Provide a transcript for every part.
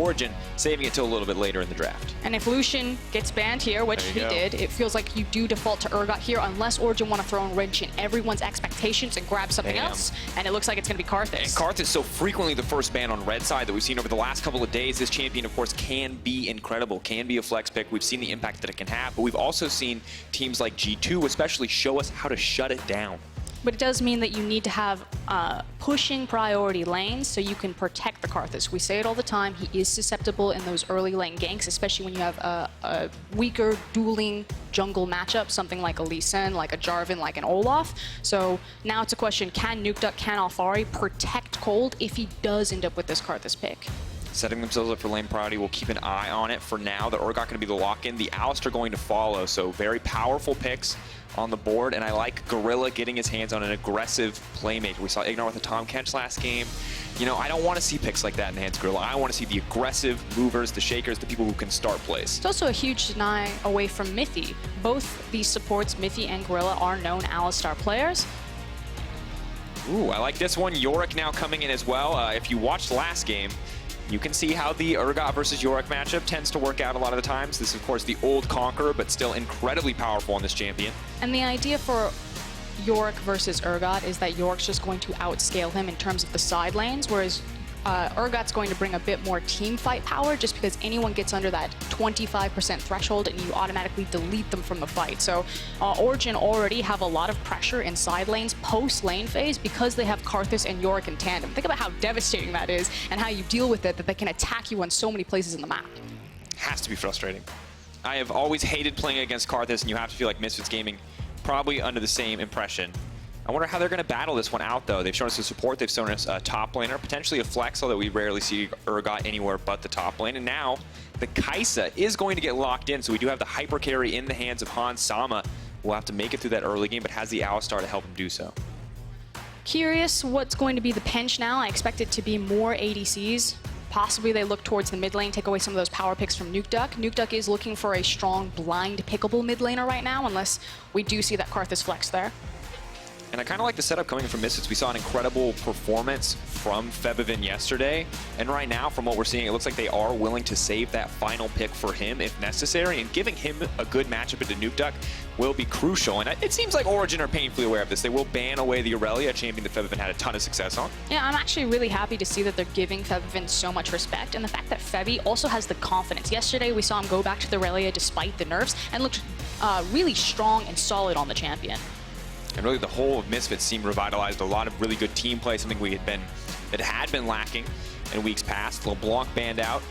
Origen, saving it till a little bit later in the draft. And if Lucian gets banned here, which he did, it feels like you do default to Urgot here unless Origen want to throw a wrench in everyone's expectations and grab something else. And it looks like it's going to be Karthus. And Karthus so frequently the first ban on red side that we've seen over the last couple of days. This champion, of course, can be incredible, can be a flex pick. We've seen the impact that it can have, but we've also seen teams like G2 especially show us how to shut it down. But it does mean that you need to have pushing priority lanes so you can protect the Karthus. We say it all the time, he is susceptible in those early lane ganks, especially when you have a weaker dueling jungle matchup, something like a Lee Sin, like a Jarvan, like an Olaf. So now it's a question, can Nukeduck, can Alphari protect Kold if he does end up with this Karthus pick? Setting themselves up for lane priority, we'll keep an eye on it for now. The Urgot going to be the lock-in, the Alistar going to follow, so very powerful picks on the board, and I like Gorilla getting his hands on an aggressive playmaker. We saw Ignore with a Tom Catch last game. You know, I don't want to see picks like that in the hands of Gorilla. I want to see the aggressive movers, the shakers, the people who can start plays. It's also a huge deny away from Mithy. Both these supports, Mithy and Gorilla, are known Alistar players. Ooh, I like this one. Yorick now coming in as well. If you watched last game, you can see how the Urgot versus Yorick matchup tends to work out a lot of the times. This is, of course, the old Conqueror, but still incredibly powerful on this champion. And the idea for Yorick versus Urgot is that Yorick's just going to outscale him in terms of the side lanes, whereas Urgot's going to bring a bit more team fight power just because anyone gets under that 25% threshold and you automatically delete them from the fight. So Origen already have a lot of pressure in side lanes post lane phase because they have Karthus and Yorick in tandem. Think about how devastating that is and how you deal with it, that they can attack you on so many places in the map. Has to be frustrating. I have always hated playing against Karthus, and you have to feel like Misfits Gaming probably under the same impression. I wonder how they're going to battle this one out, though. They've shown us the support, they've shown us a top laner, potentially a flex, although we rarely see Urgot anywhere but the top lane. And now, the Kaisa is going to get locked in, so we do have the hyper carry in the hands of Hans Sama. We'll have to make it through that early game, but has the Alistar to help him do so. Curious what's going to be the pinch now. I expect it to be more ADCs. Possibly they look towards the mid lane, take away some of those power picks from Nukeduck. Nukeduck is looking for a strong, blind, pickable mid laner right now, unless we do see that Karthus flex there. And I kind of like the setup coming from Misfits. We saw an incredible performance from Febiven yesterday. And right now, from what we're seeing, it looks like they are willing to save that final pick for him if necessary. And giving him a good matchup into Nukeduck will be crucial. And it seems like Origen are painfully aware of this. They will ban away the Aurelia, a champion that Febiven had a ton of success on. Yeah, I'm actually really happy to see that they're giving Febiven so much respect. And the fact that Febi also has the confidence. Yesterday, we saw him go back to the Aurelia despite the nerfs and looked really strong and solid on the champion. And really the whole of Misfits seemed revitalized. A lot of really good team play, something that had been lacking in weeks past. LeBlanc banned out.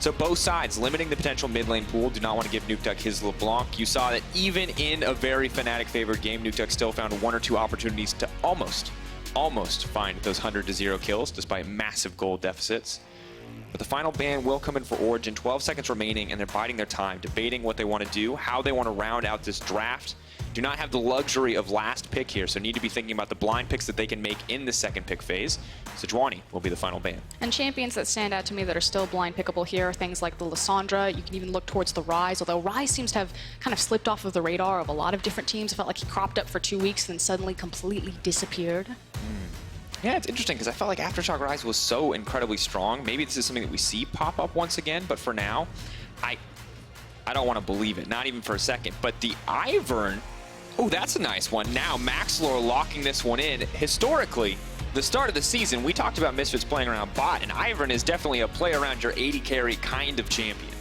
So both sides limiting the potential mid lane pool. Do not want to give Nukeduck his LeBlanc. You saw that even in a very Fnatic favored game, Nukeduck still found one or two opportunities to almost find those 100-0 kills despite massive gold deficits. But the final ban will come in for Origen. 12 seconds remaining, and they're biding their time, debating what they want to do, how they want to round out this draft. Do not have the luxury of last pick here, so need to be thinking about the blind picks that they can make in the second pick phase. Sejuani will be the final ban. And champions that stand out to me that are still blind pickable here are things like the Lissandra. You can even look towards the Ryze, although Ryze seems to have kind of slipped off of the radar of a lot of different teams. It felt like he cropped up for 2 weeks and then suddenly completely disappeared. Yeah, it's interesting because I felt like Aftershock Ryze was so incredibly strong. Maybe this is something that we see pop up once again, but for now, I don't want to believe it, not even for a second. But the Ivern, oh, that's a nice one. Now Maxlore locking this one in. Historically, the start of the season, we talked about Misfits playing around bot, and Ivern is definitely a play around your 80 carry kind of champion.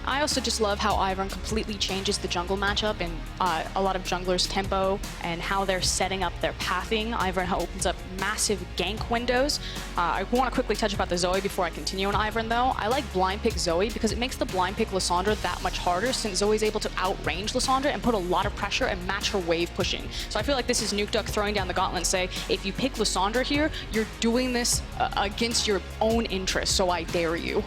I also just love how Ivern completely changes the jungle matchup and a lot of junglers' tempo and how they're setting up their pathing. Ivern opens up massive gank windows. I want to quickly touch about the Zoe before I continue on Ivern, though. I like blind pick Zoe because it makes the blind pick Lissandra that much harder, since Zoe's able to outrange Lissandra and put a lot of pressure and match her wave pushing. So I feel like this is Nukeduck throwing down the gauntlet and say, if you pick Lissandra here, you're doing this against your own interests, so I dare you.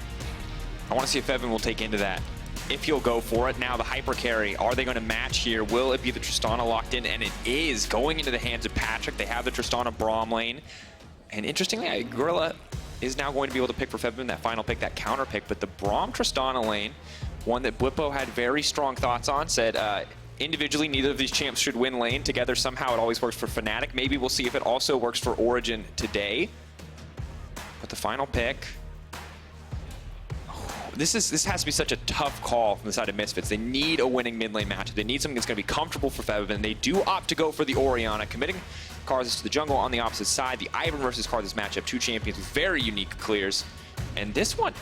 I want to see if Evan will take into that. If he'll go for it. Now the hyper carry, are they going to match here? Will it be the Tristana locked in? And it is going into the hands of Patrik. They have the Tristana Braum lane. And interestingly, Gorilla is now going to be able to pick for Febiven that final pick, that counter pick. But the Braum Tristana lane, one that Blippo had very strong thoughts on, said individually neither of these champs should win lane. Together somehow it always works for Fnatic. Maybe we'll see if it also works for Origen today. But the final pick, this has to be such a tough call from the side of Misfits. They need a winning mid lane matchup. They need something that's going to be comfortable for Febiven. They do opt to go for the Orianna, committing Karthus to the jungle on the opposite side. The Ivern versus Karthus matchup, two champions with very unique clears. And this one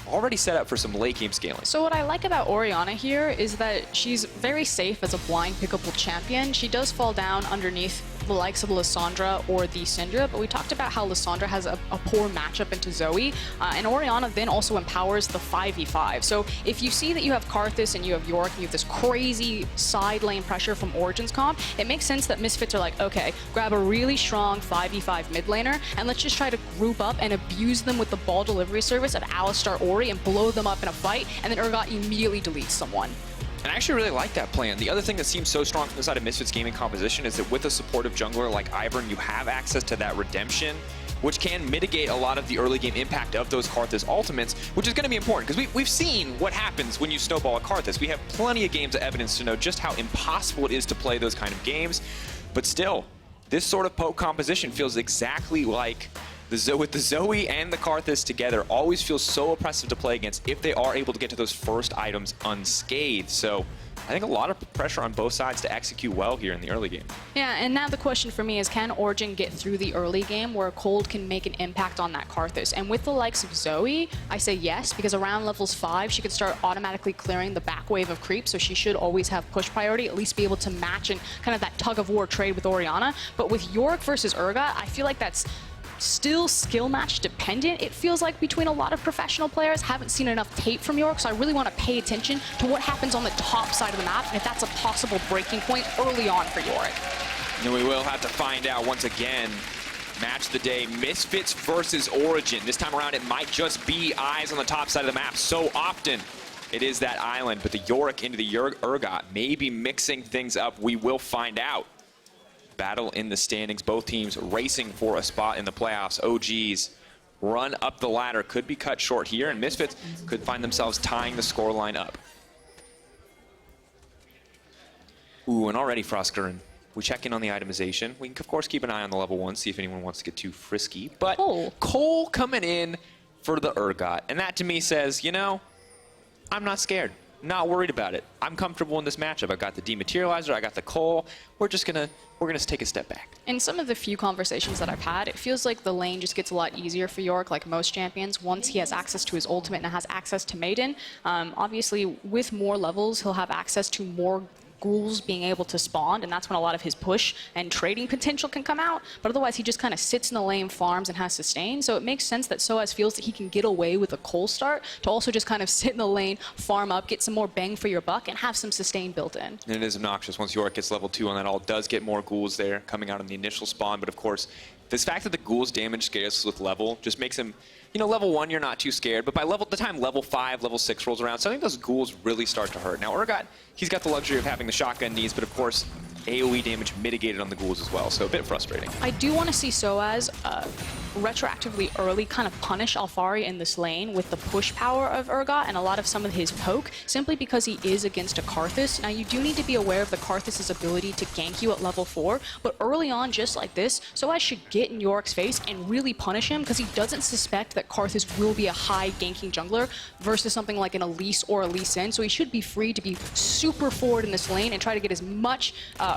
already set up for some late game scaling. So what I like about Orianna here is that she's very safe as a blind pickable champion. She does fall down underneath the likes of Lissandra or the Syndra, but we talked about how Lissandra has a poor matchup into Zoe, and Orianna then also empowers the 5v5. So if you see that you have Karthus and you have Yorick and you have this crazy side lane pressure from Origen's comp, it makes sense that Misfits are like, okay, grab a really strong 5v5 mid laner, and let's just try to group up and abuse them with the ball delivery service of Alistar Ori and blow them up in a fight, and then Urgot immediately deletes someone. And I actually really like that plan. The other thing that seems so strong from the side of Misfits gaming composition is that with a supportive jungler like Ivern, you have access to that redemption, which can mitigate a lot of the early game impact of those Karthus ultimates, which is going to be important because we've seen what happens when you snowball a Karthus. We have plenty of games of evidence to know just how impossible it is to play those kind of games. But still, this sort of poke composition feels exactly like with the Zoe and the Karthus together, always feels so oppressive to play against if they are able to get to those first items unscathed. So I think a lot of pressure on both sides to execute well here in the early game. Yeah, and now the question for me is, can Origen get through the early game where Kold can make an impact on that Karthus? And with the likes of Zoe, I say yes, because around levels 5, she could start automatically clearing the back wave of creep, so she should always have push priority, at least be able to match and kind of that tug-of-war trade with Orianna. But with Yorick versus Urgot, I feel like that's still skill match dependent. It feels like between a lot of professional players, haven't seen enough tape from Yorick, so I really want to pay attention to what happens on the top side of the map and if that's a possible breaking point early on for Yorick. And we will have to find out once again. Match of the day, Misfits versus Origen. This time around, it might just be eyes on the top side of the map. So often, it is that island, but the Yorick into the Urgot may be mixing things up. We will find out. Battle in the standings, both teams racing for a spot in the playoffs. OGs run up the ladder, could be cut short here, and Misfits could find themselves tying the scoreline up. Ooh, and already Froskurinn. We check in on the itemization. We can, of course, keep an eye on the level 1, see if anyone wants to get too frisky. But Cole coming in for the Urgot, and that to me says, you know, I'm not scared. Not worried about it. I'm comfortable in this matchup. I've got the Dematerializer, I got the Cole. We're gonna take a step back. In some of the few conversations that I've had, it feels like the lane just gets a lot easier for Yorick, like most champions, once he has access to his ultimate and has access to Maiden. Obviously, with more levels, he'll have access to more ghouls being able to spawn, and that's when a lot of his push and trading potential can come out. But otherwise, he just kind of sits in the lane, farms, and has sustain. So it makes sense that SoaZ feels that he can get away with a Cole start to also just kind of sit in the lane, farm up, get some more bang for your buck, and have some sustain built in. And it is obnoxious once Yorick gets level 2 on that all, does get more ghouls there coming out in the initial spawn. But of course, this fact that the ghouls damage scales with level just makes him, you know, level 1 you're not too scared, but by the time level 5, level 6 rolls around, so I think those ghouls really start to hurt. Now Urgot, he's got the luxury of having the shotgun knees, but of course AoE damage mitigated on the ghouls as well, so a bit frustrating. I do want to see SoaZ retroactively early kind of punish Alphari in this lane with the push power of Urgot and a lot of some of his poke, simply because he is against a Karthus. Now you do need to be aware of the Karthus' ability to gank you at level 4, but early on, just like this, SoaZ should get in Yorick's face and really punish him because he doesn't suspect that Karthus will be a high ganking jungler versus something like an Elise or a Lee Sin, so he should be free to be super forward in this lane and try to get as much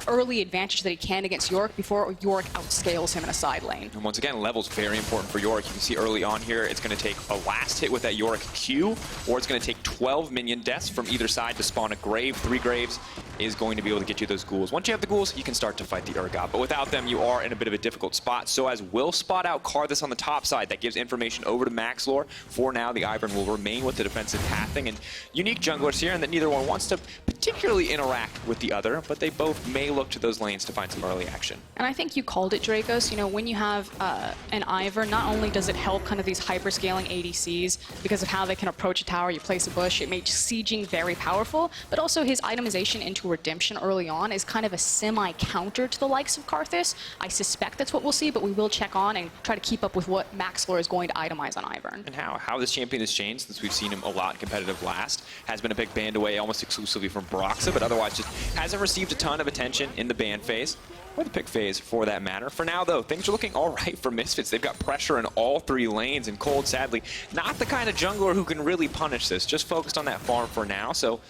early advantage that he can against Yorick before Yorick outscales him in a side lane. And once again, level's very important for Yorick. You can see early on here, it's going to take a last hit with that Yorick Q, or it's going to take 12 minion deaths from either side to spawn a grave. 3 graves is going to be able to get you those ghouls. Once you have the ghouls, you can start to fight the Urgot, but without them, you are in a bit of a difficult spot. SoaZ will spot out Karthus on the top side. That gives information over to Maxlore. For now, the Ivern will remain with the defensive pathing, and unique junglers here, and that neither one wants to particularly interact with the other, but they both may look to those lanes to find some early action. And I think you called it, Drakos. You know, when you have an Ivern, not only does it help kind of these hyper-scaling ADCs because of how they can approach a tower, you place a bush, it makes sieging very powerful, but also his itemization into redemption early on is kind of a semi-counter to the likes of Karthus. I suspect that's what we'll see, but we will check on and try to keep up with what Maxlore is going to itemize on Ivern. And how this champion has changed since we've seen him a lot in competitive last has been a big banned away almost exclusively from Broxa, but otherwise just hasn't received a ton of attention in the ban phase. or the pick phase for that matter. For now, though, things are looking all right for Misfits. They've got pressure in all 3 lanes, and Kold, sadly, not the kind of jungler who can really punish this. Just focused on that farm for now, so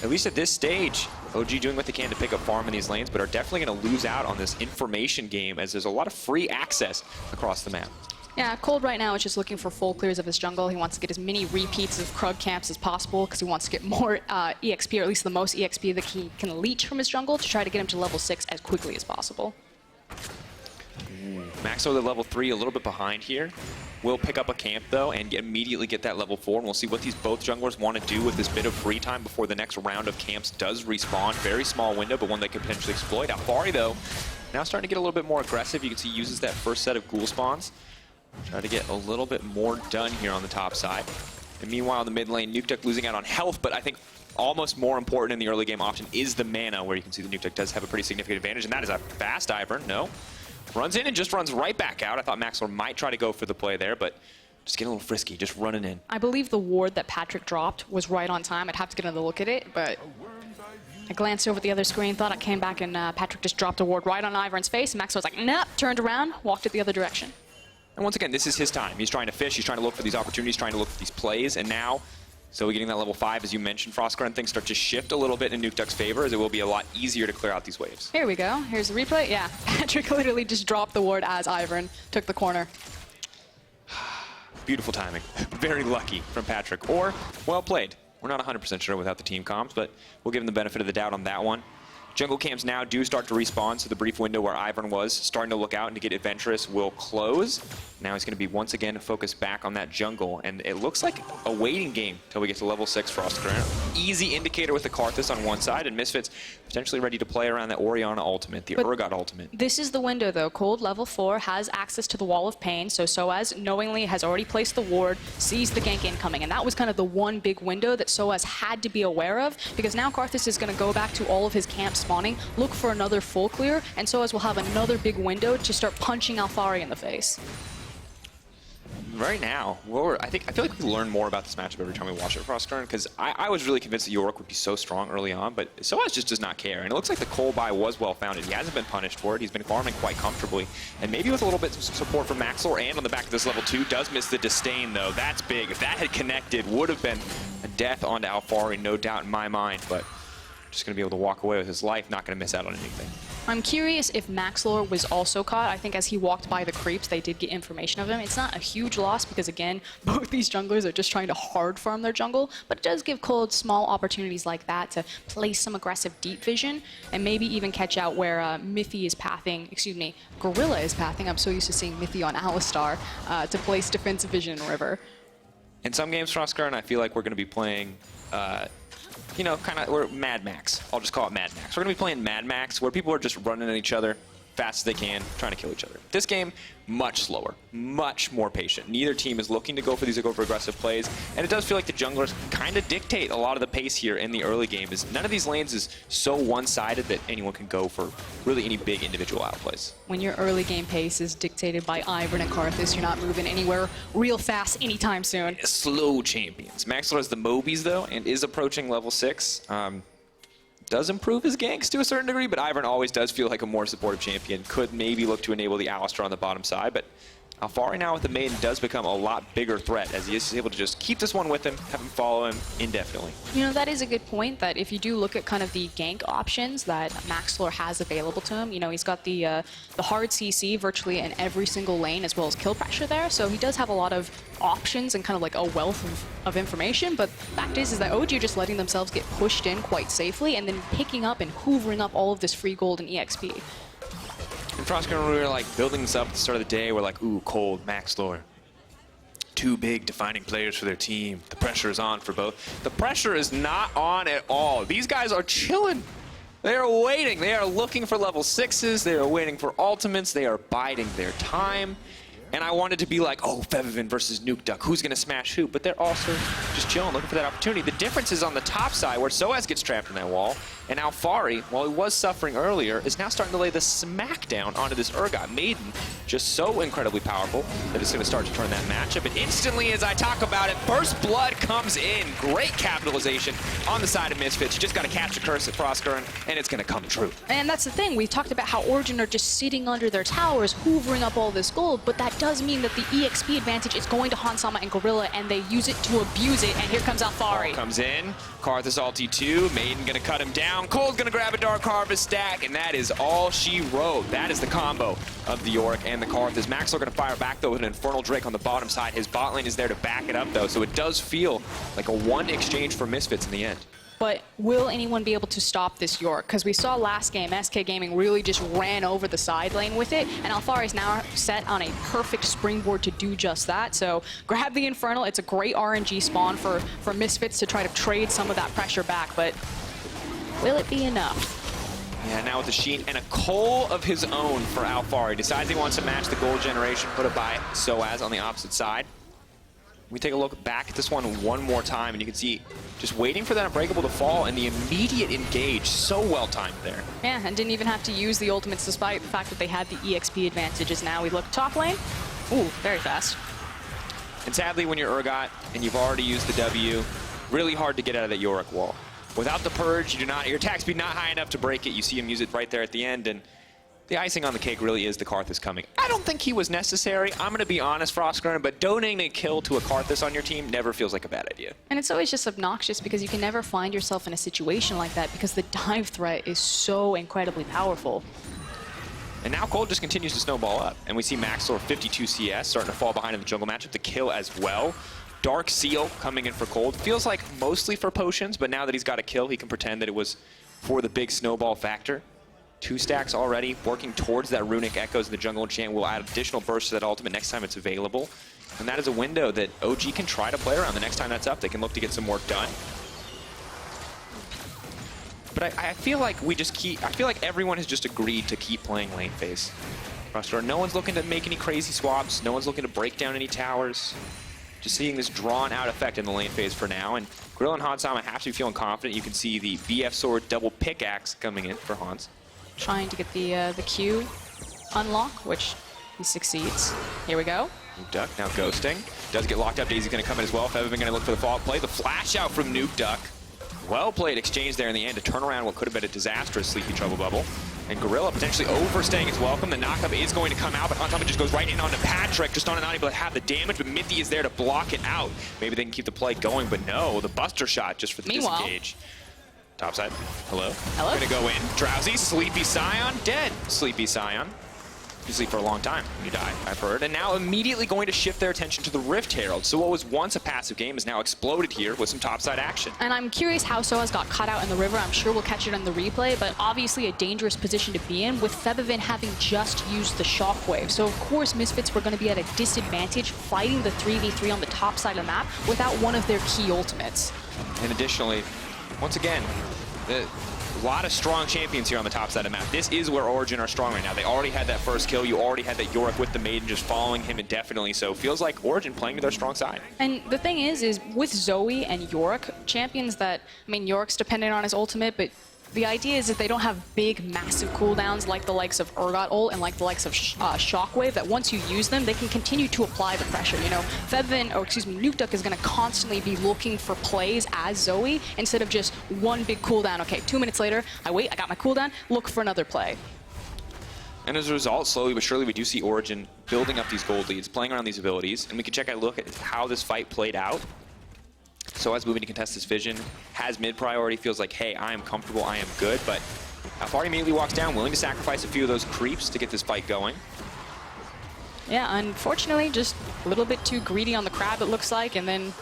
at least at this stage, OG doing what they can to pick up farm in these lanes, but are definitely going to lose out on this information game as there's a lot of free access across the map. Yeah, Kold right now is just looking for full clears of his jungle. He wants to get as many repeats of Krug camps as possible because he wants to get more EXP, or at least the most EXP that he can leech from his jungle to try to get him to level 6 as quickly as possible. Maxlore, the level 3, a little bit behind here. Will pick up a camp, though, and immediately get that level 4. And we'll see what these both junglers want to do with this bit of free time before the next round of camps does respawn. Very small window, but one they could potentially exploit. Alphari, though, now starting to get a little bit more aggressive. You can see he uses that first set of ghoul spawns. Try to get a little bit more done here on the top side. And meanwhile, in the mid lane, Nukeduck losing out on health, but I think almost more important in the early game option is the mana, where you can see the Nukeduck does have a pretty significant advantage, and that is a fast Ivern. No. Runs in and just runs right back out. I thought Maxlore might try to go for the play there, but just getting a little frisky, just running in. I believe the ward that Patrik dropped was right on time. I'd have to get another look at it, but I glanced over at the other screen, thought I came back, and Patrik just dropped a ward right on Ivern's face, and Maxlore's like, nope, turned around, walked it the other direction. And once again, this is his time. He's trying to fish, he's trying to look for these opportunities, trying to look for these plays, and now, so getting that level 5, as you mentioned, Froskurinn, things start to shift a little bit in Nukeduck's favor, as it will be a lot easier to clear out these waves. Here we go. Here's the replay. Yeah, Patrik literally just dropped the ward as Ivern took the corner. Beautiful timing. Very lucky from Patrik, or well played. We're not 100% sure without the team comms, but we'll give him the benefit of the doubt on that one. Jungle camps now do start to respawn, so the brief window where Ivern was starting to look out and to get adventurous will close. Now he's going to be once again focused back on that jungle, and it looks like a waiting game till we get to level 6 Froskurinn. Easy indicator with the Karthus on one side, and Misfits potentially ready to play around that Orianna ultimate, the Urgot ultimate. This is the window, though. Kold, level 4, has access to the Wall of Pain, so SoaZ knowingly has already placed the ward, sees the gank incoming, and that was kind of the one big window that SoaZ had to be aware of, because now Karthus is going to go back to all of his camps spawning, look for another full clear, and SoaZ will have another big window to start punching Alphari in the face. Right now, I feel like we learn more about this matchup every time we watch it, Froskurinn, because I was really convinced that Yorick would be so strong early on, but SoaZ just does not care. And it looks like the Kold buy was well-founded. He hasn't been punished for it. He's been farming quite comfortably. And maybe with a little bit of support from Maxlore and on the back of this level 2, does miss the disdain, though. That's big. If that had connected, would have been a death onto Alphari, no doubt in my mind, but just going to be able to walk away with his life, not going to miss out on anything. I'm curious if Maxlore was also caught. I think as he walked by the creeps, they did get information of him. It's not a huge loss because, again, both these junglers are just trying to hard farm their jungle, but it does give Kold small opportunities like that to place some aggressive deep vision and maybe even catch out where Mithy is pathing, Gorilla is pathing. I'm so used to seeing Mithy on Alistar to place defensive vision in River. In some games, Froskurinn, I feel like we're going to be playing you know, we're Mad Max. I'll just call it Mad Max. We're going to be playing Mad Max, where people are just running at each other fast as they can, trying to kill each other. This game, much slower, much more patient. Neither team is looking to go for these aggressive plays, and it does feel like the junglers kind of dictate a lot of the pace here in the early game. None of these lanes is so one-sided that anyone can go for really any big individual outplays. When your early game pace is dictated by Ivern and Karthus, you're not moving anywhere real fast anytime soon. Slow champions. Maxlore has the Mobies, though, and is approaching level 6. Does improve his ganks to a certain degree, but Ivern always does feel like a more supportive champion. Could maybe look to enable the Alistar on the bottom side, but Alphari now with the maiden does become a lot bigger threat, as he is able to just keep this one with him, have him follow him indefinitely. You know, that is a good point, that if you do look at kind of the gank options that Maxlore has available to him, you know, he's got the hard CC virtually in every single lane, as well as kill pressure there, so he does have a lot of options and kind of like a wealth of information, but the fact is that OG are just letting themselves get pushed in quite safely and then picking up and hoovering up all of this free gold and EXP. And Froskurinn, we were like building this up at the start of the day. We're like, ooh, Kold, Maxlore. Two big defining players for their team. The pressure is on for both. The pressure is not on at all. These guys are chilling. They are waiting. They are looking for level 6s. They are waiting for ultimates. They are biding their time. And I wanted to be like, oh, Febiven versus Nukeduck. Who's going to smash who? But they're also just chilling, looking for that opportunity. The difference is on the top side, where SoaZ gets trapped in that wall. And Alphari, while he was suffering earlier, is now starting to lay the smackdown onto this Urgot Maiden. Just so incredibly powerful that it's going to start to turn that matchup. And instantly, as I talk about it, First Blood comes in. Great capitalization on the side of Misfits. You just got to catch the curse at Froskurinn, and it's going to come true. And that's the thing. We talked about how Origen are just sitting under their towers, hoovering up all this gold, but that does mean that the EXP advantage is going to Hansama and Gorilla, and they use it to abuse it. And here comes Alphari. Ball comes in. Karthus ulti 2. Maiden going to cut him down. Kold's going to grab a Dark Harvest stack, and that is all she wrote. That is the combo of the Yorick and the Karthus. Maxlore going to fire back, though, with an Infernal Drake on the bottom side. His bot lane is there to back it up, though, so it does feel like a one exchange for Misfits in the end. But will anyone be able to stop this Yorick? Because we saw last game, SK Gaming really just ran over the side lane with it, and Alphari is now set on a perfect springboard to do just that. So grab the Infernal. It's a great RNG spawn for Misfits to try to trade some of that pressure back, but will it be enough? Yeah, now with the Sheen and a Kold of his own for Alphari. Decides he wants to match the gold generation, put it by SoaZ on the opposite side. We take a look back at this one more time, and you can see just waiting for that Unbreakable to fall and the immediate engage. So well timed there. Yeah, and didn't even have to use the ultimates despite the fact that they had the EXP advantages. Now we look top lane. Ooh, very fast. And sadly, when you're Urgot and you've already used the W, really hard to get out of that Yorick wall. Without the Purge, your attack speed not high enough to break it. You see him use it right there at the end, and the icing on the cake really is the Karthus coming. I don't think he was necessary. I'm going to be honest, Froskurinn, but donating a kill to a Karthus on your team never feels like a bad idea. And it's always just obnoxious because you can never find yourself in a situation like that because the dive threat is so incredibly powerful. And now Kold just continues to snowball up. And we see Maxlore 52 CS starting to fall behind in the jungle matchup to kill as well. Dark Seal coming in for Kold. Feels like mostly for potions, but now that he's got a kill, he can pretend that it was for the big snowball factor. 2 stacks already, working towards that Runic Echoes in the jungle enchant. Will add additional bursts to that ultimate next time it's available. And that is a window that OG can try to play around. The next time that's up, they can look to get some work done. But I feel like I feel like everyone has just agreed to keep playing lane phase. No one's looking to make any crazy swaps. No one's looking to break down any towers. Just seeing this drawn out effect in the lane phase for now. And Gorilla and Hansama have to be feeling confident. You can see the BF Sword double pickaxe coming in for Hans. Trying to get the Q unlock, which he succeeds. Here we go. Nukeduck now ghosting. Does get locked up. Daisy's going to come in as well. Febiven going to look for the follow-up play. The flash out from Nukeduck. Well played exchange there in the end to turn around what could have been a disastrous Sleepy Trouble Bubble. And Gorilla potentially overstaying his welcome. The knockup is going to come out, but Hansama just goes right in onto Patrik. Tristana not able to have the damage, but Mithy is there to block it out. Maybe they can keep the play going, but no. The Buster Shot just for the disengage. Topside. Hello. Hello. Gonna go in. Drowsy. Sleepy Scion. Dead. Sleepy Scion. You sleep for a long time when you die, I've heard. And now immediately going to shift their attention to the Rift Herald. So what was once a passive game is now exploded here with some topside action. And I'm curious how SoaZ got cut out in the river. I'm sure we'll catch it on the replay, but obviously a dangerous position to be in with Febiven having just used the Shockwave. So of course Misfits were going to be at a disadvantage fighting the 3v3 on the top side of the map without one of their key ultimates. And additionally, once again, a lot of strong champions here on the top side of the map. This is where Origen are strong right now. They already had that first kill. You already had that Yorick with the Maiden just following him indefinitely. So it feels like Origen playing to their strong side. And the thing is with Zoe and Yorick, champions that, I mean, Yorick's dependent on his ultimate, but the idea is that they don't have big, massive cooldowns like the likes of Urgot ult and like the likes of Shockwave, that once you use them, they can continue to apply the pressure. You know, Nukeduck is going to constantly be looking for plays as Zoe instead of just one big cooldown. Okay, 2 minutes later, I got my cooldown, look for another play. And as a result, slowly but surely, we do see Origen building up these gold leads, playing around these abilities, and we can check out a look at how this fight played out. SoaZ moving to contest this vision, has mid priority, feels like, hey, I am comfortable, I am good, but Alphari immediately walks down, willing to sacrifice a few of those creeps to get this fight going. Yeah, unfortunately, just a little bit too greedy on the crab, it looks like, and then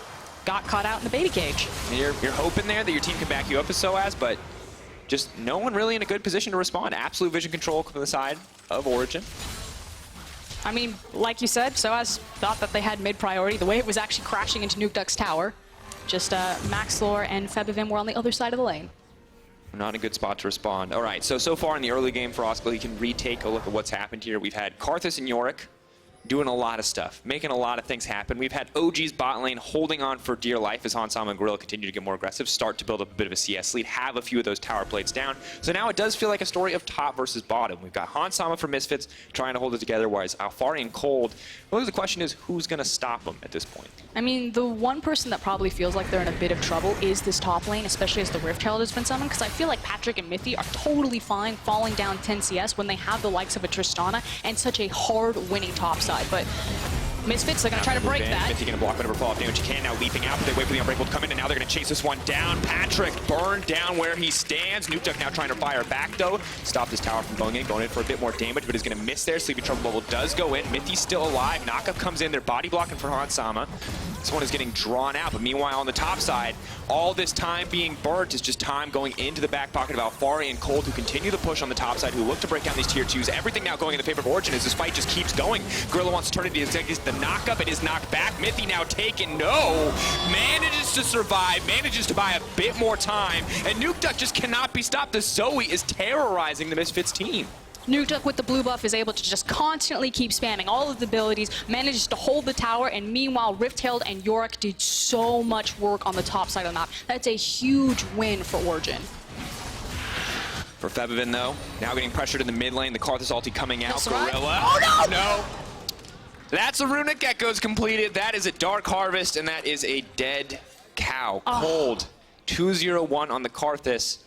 got caught out in the beta cage. And you're hoping there that your team can back you up as SoaZ, but just no one really in a good position to respond. Absolute vision control from the side of Origen. I mean, like you said, SoaZ thought that they had mid priority. The way it was actually crashing into Nukeduck's tower. Just Maxlore and Febiven were on the other side of the lane. Not in a good spot to respond. All right, so far in the early game for Oscar, you can retake a look at what's happened here. We've had Karthus and Yorick doing a lot of stuff, making a lot of things happen. We've had OG's bot lane holding on for dear life as Hansama and Gorilla continue to get more aggressive, start to build up a bit of a CS lead, have a few of those tower plates down. So now it does feel like a story of top versus bottom. We've got Hansama for Misfits trying to hold it together, whereas Alphari and Kold, well, the question is, who's going to stop them at this point? I mean, the one person that probably feels like they're in a bit of trouble is this top lane, especially as the Rift Herald has been summoned, because I feel like Patrik and Mithy are totally fine falling down 10 CS when they have the likes of a Tristana and such a hard winning top side. But Misfits, they're going to try to break that. Mithy going to block whatever follow-up damage he can. Now leaping out, but they wait for the Unbreakable to come in, and now they're going to chase this one down. Patrik burned down where he stands. Nukeduck now trying to fire back, though. Stop this tower from going in for a bit more damage, but is going to miss there. Sleeping Trouble Bubble does go in. Mithy's still alive. Knockup comes in. They're body blocking for Hansama. This one is getting drawn out, but meanwhile on the top side, all this time being burnt is just time going into the back pocket of Alphari and Kold, who continue the push on the top side, who look to break down these tier 2s. Everything now going in the favor of Origen as this fight just keeps going. Gorilla wants to turn it into the knockup. It is knocked back. Mithy now taken. No! Manages to survive, manages to buy a bit more time, and Nukeduck just cannot be stopped. The Zoe is terrorizing the Misfits team. Nukeduck with the blue buff is able to just constantly keep spamming all of the abilities, manages to hold the tower, and meanwhile Rift Herald and Yorick did so much work on the top side of the map. That's a huge win for Origen. For Febiven though, now getting pressured in the mid lane, the Karthus ulti coming out, Gorilla. Oh no! No! That's a Runic Gecko's completed, that is a Dark Harvest, and that is a dead cow. Kold, 2-0-1 on the Karthus.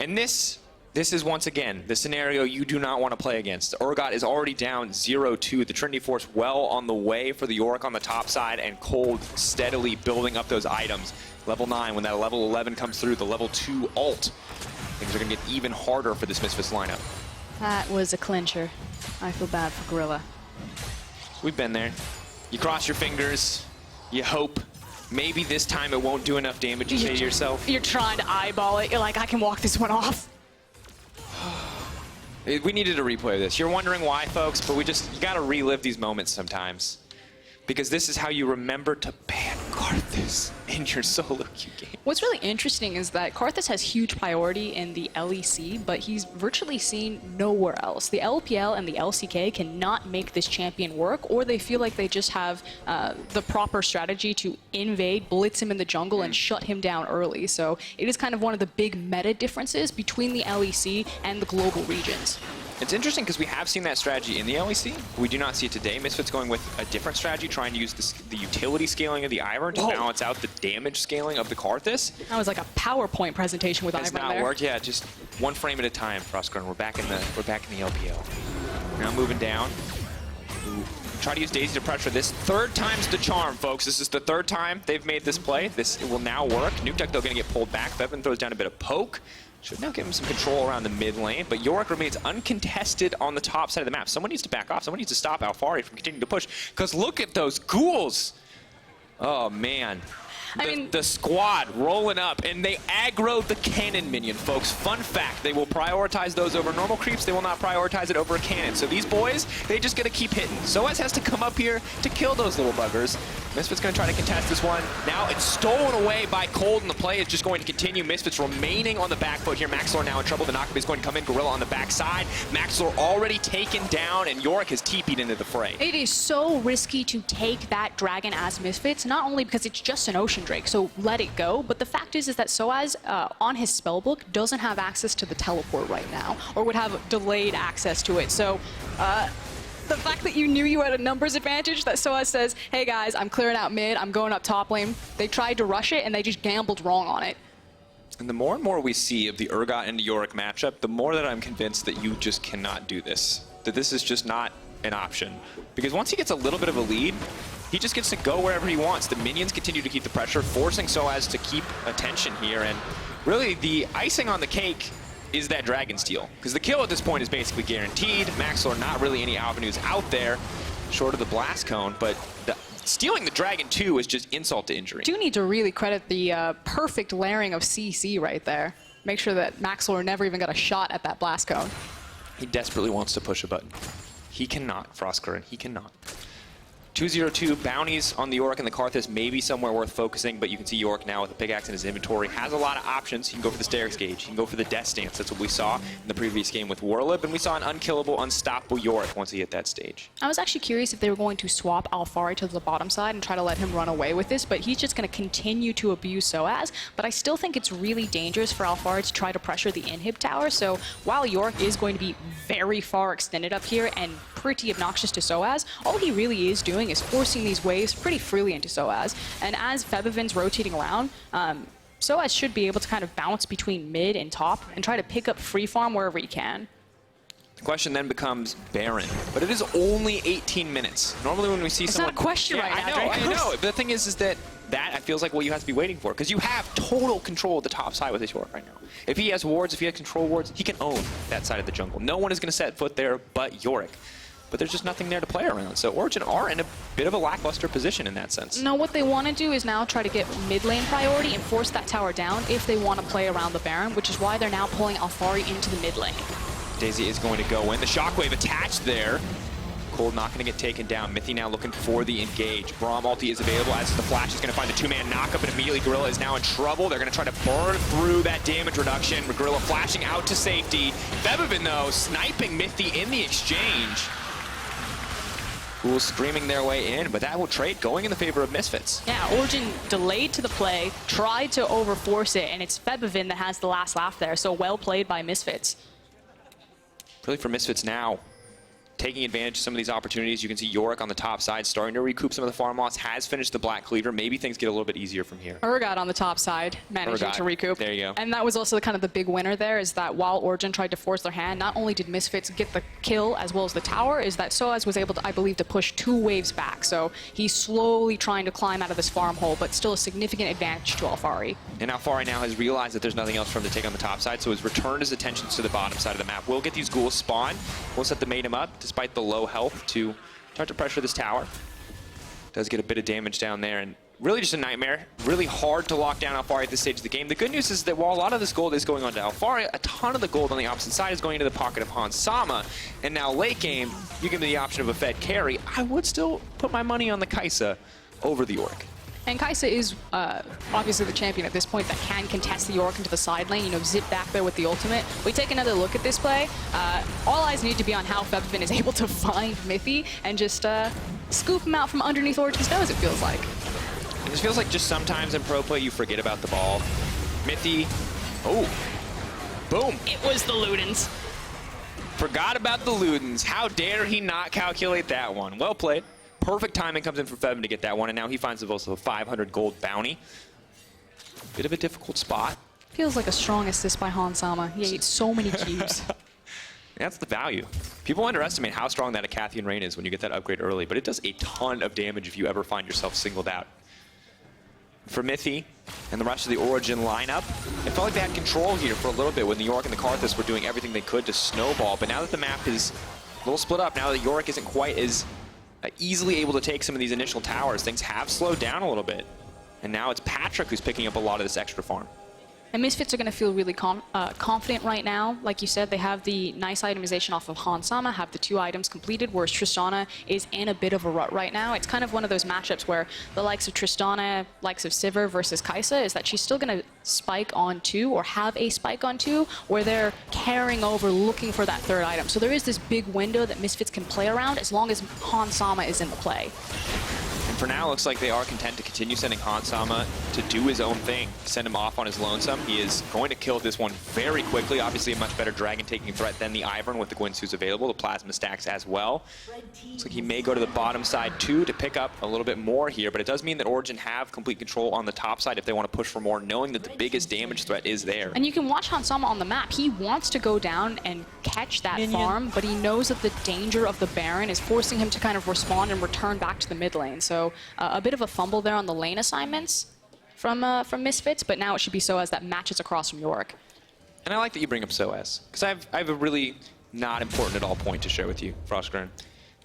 And this is once again the scenario you do not want to play against. Urgot is already down 0-2. The Trinity Force well on the way for the Yorick on the top side, and Kold steadily building up those items. Level 9, when that level 11 comes through, the level 2 ult, things are going to get even harder for this Misfits lineup. That was a clincher. I feel bad for Gorilla. We've been there. You cross your fingers, you hope. Maybe this time it won't do enough damage, you say to yourself. You're trying to eyeball it. You're like, I can walk this one off. We needed to replay this. You're wondering why, folks, but you gotta relive these moments sometimes. Because this is how you remember to ban Karthus in your solo queue game. What's really interesting is that Karthus has huge priority in the LEC, but he's virtually seen nowhere else. The LPL and the LCK cannot make this champion work, or they feel like they just have the proper strategy to invade, blitz him in the jungle, and shut him down early. So it is kind of one of the big meta differences between the LEC and the global regions. It's interesting because we have seen that strategy in the LEC. We do not see it today. Misfits going with a different strategy, trying to use the utility scaling of the Ivern to balance out the damage scaling of the Karthus. That was like a PowerPoint presentation with Ivern there. Has not worked. Yeah, just one frame at a time. Froskurinn. We're back in the LPL. Now moving down. Try to use Daisy to pressure this. Third time's the charm, folks. This is the third time they've made this play. It will now work. Nukeduck, though, going to get pulled back. Febiven throws down a bit of poke. Should now give him some control around the mid lane, but Yorick remains uncontested on the top side of the map. Someone needs to back off. Someone needs to stop Alphari from continuing to push, because look at those ghouls. Oh, man. The squad rolling up, and they aggro the cannon minion, folks. Fun fact, they will prioritize those over normal creeps. They will not prioritize it over a cannon. So these boys, they just got to keep hitting. SoaZ has to come up here to kill those little buggers. Misfits going to try to contest this one. Now it's stolen away by Kold, and the play is just going to continue. Misfits remaining on the back foot here. Maxlore now in trouble. The knockup is going to come in. Gorilla on the back side. Maxlore already taken down, and Yorick has TP'd into the fray. It is so risky to take that dragon as Misfits, not only because it's just an Ocean Drake, so let it go, but the fact is that SoaZ on his spellbook doesn't have access to the teleport right now, or would have delayed access to it. So the fact that you knew you had a numbers advantage, that SoaZ says, hey guys, I'm clearing out mid, I'm going up top lane. They tried to rush it and they just gambled wrong on it. And the more and more we see of the Urgot and Yorick matchup, the more that I'm convinced that you just cannot do this. That this is just not an option. Because once he gets a little bit of a lead, he just gets to go wherever he wants. The minions continue to keep the pressure, forcing SoaZ to keep attention here. And really, the icing on the cake is that Dragon Steal. Because the kill at this point is basically guaranteed. Maxlore, not really any avenues out there, short of the Blast Cone. But stealing the Dragon 2 is just insult to injury. Do need to really credit the perfect layering of CC right there. Make sure that Maxlore never even got a shot at that Blast Cone. He desperately wants to push a button. He cannot, Froskurinn, he cannot. 202 bounties on the Yorick and the Karthus may be somewhere worth focusing, but you can see Yorick now with a pickaxe in his inventory has a lot of options. He can go for the Stairs Gauge, he can go for the Death Stance. That's what we saw in the previous game with Warlib, and we saw an unkillable, unstoppable Yorick once he hit that stage. I was actually curious if they were going to swap Alphari to the bottom side and try to let him run away with this, but he's just going to continue to abuse SoaZ. But I still think it's really dangerous for Alphari to try to pressure the inhib tower, so while Yorick is going to be very far extended up here and pretty obnoxious to SoaZ, all he really is doing is forcing these waves pretty freely into SoaZ. And as Febiven's rotating around, SoaZ should be able to kind of bounce between mid and top and try to pick up free farm wherever he can. The question then becomes Baron, but it is only 18 minutes. Normally when we see someone... It's not a question right now, I Drakos. know. But the thing is that feels like what you have to be waiting for, because you have total control of the top side with this Yorick right now. If he has wards, if he has control wards, he can own that side of the jungle. No one is going to set foot there but Yorick. But there's just nothing there to play around. So Origen are in a bit of a lackluster position in that sense. No, what they want to do is now try to get mid lane priority and force that tower down if they want to play around the Baron, which is why they're now pulling Alphari into the mid lane. Daisy is going to go in. The shockwave attached there. Kold not going to get taken down. Mithy now looking for the engage. Braum ulti is available as the flash is going to find the two-man knockup, and immediately Gorilla is now in trouble. They're going to try to burn through that damage reduction. Gorilla flashing out to safety. Febiven, though, sniping Mithy in the exchange. Ghouls screaming their way in, but that will trade going in the favor of Misfits. Yeah, Origen delayed to the play, tried to overforce it, and it's Febiven that has the last laugh there, so well played by Misfits. Really for Misfits now, taking advantage of some of these opportunities. You can see Yorick on the top side starting to recoup some of the farm loss, has finished the Black Cleaver. Maybe things get a little bit easier from here. Urgot on the top side, managing to recoup. There you go. And that was also kind of the big winner there, is that while Origen tried to force their hand, not only did Misfits get the kill as well as the tower, is that SoaZ was able to, I believe, to push 2 waves back. So he's slowly trying to climb out of this farm hole, but still a significant advantage to Alphari. And Alphari now has realized that there's nothing else for him to take on the top side, so has returned his attentions to the bottom side of the map. We'll get these ghouls spawn. We'll set the Maidem up, despite the low health, to start to pressure this tower. Does get a bit of damage down there, and really just a nightmare. Really hard to lock down Alphari at this stage of the game. The good news is that while a lot of this gold is going on to Alphari, a ton of the gold on the opposite side is going into the pocket of Hans Sama. And now late game, you give me the option of a Fed carry. I would still put my money on the Kaisa over the Yorick. And Kaisa is obviously the champion at this point that can contest the Yorick into the side lane, you know, zip back there with the ultimate. We take another look at this play. All eyes need to be on how Febiven is able to find Mithy and just scoop him out from underneath Origen's nose, it feels like. It just feels like just sometimes in pro play you forget about the ball. Mithy, oh, boom. It was the Ludens. Forgot about the Ludens. How dare he not calculate that one? Well played. Perfect timing comes in for Febiven to get that one, and now he finds himself a 500 gold bounty. Bit of a difficult spot. Feels like a strong assist by Hans Sama. He ate so many cubes. That's the value. People underestimate how strong that Acathian Rain is when you get that upgrade early, but it does a ton of damage if you ever find yourself singled out. For Mithy and the rest of the Origen lineup, it felt like they had control here for a little bit when the Yorick and the Karthus were doing everything they could to snowball, but now that the map is a little split up, now that Yorick isn't quite as easily able to take some of these initial towers, things have slowed down a little bit. And now it's Patrik who's picking up a lot of this extra farm. And Misfits are going to feel really confident right now. Like you said, they have the nice itemization off of Hans Sama, have the 2 items completed, whereas Tristana is in a bit of a rut right now. It's kind of one of those matchups where the likes of Tristana, likes of Sivir versus Kaisa, is that she's still going to spike on 2 or have a spike on 2, where they're carrying over looking for that 3rd item. So there is this big window that Misfits can play around as long as Hans Sama is in the play. And for now, it looks like they are content to continue sending Hans Sama to do his own thing, send him off on his lonesome. He is going to kill this one very quickly. Obviously, a much better dragon taking threat than the Ivern with the Gwynsu's available, the plasma stacks as well. Looks like he may go to the bottom side too to pick up a little bit more here, but it does mean that Origen have complete control on the top side if they want to push for more, knowing that the biggest damage threat is there. And you can watch Hans Sama on the map. He wants to go down and catch that farm, but he knows that the danger of the Baron is forcing him to kind of respond and return back to the mid lane. So a bit of a fumble there on the lane assignments from Misfits, but now it should be SoaZ that matches across from Yorick. And I like that you bring up SoaZ, because I have a really not important at all point to share with you, Froskurinn.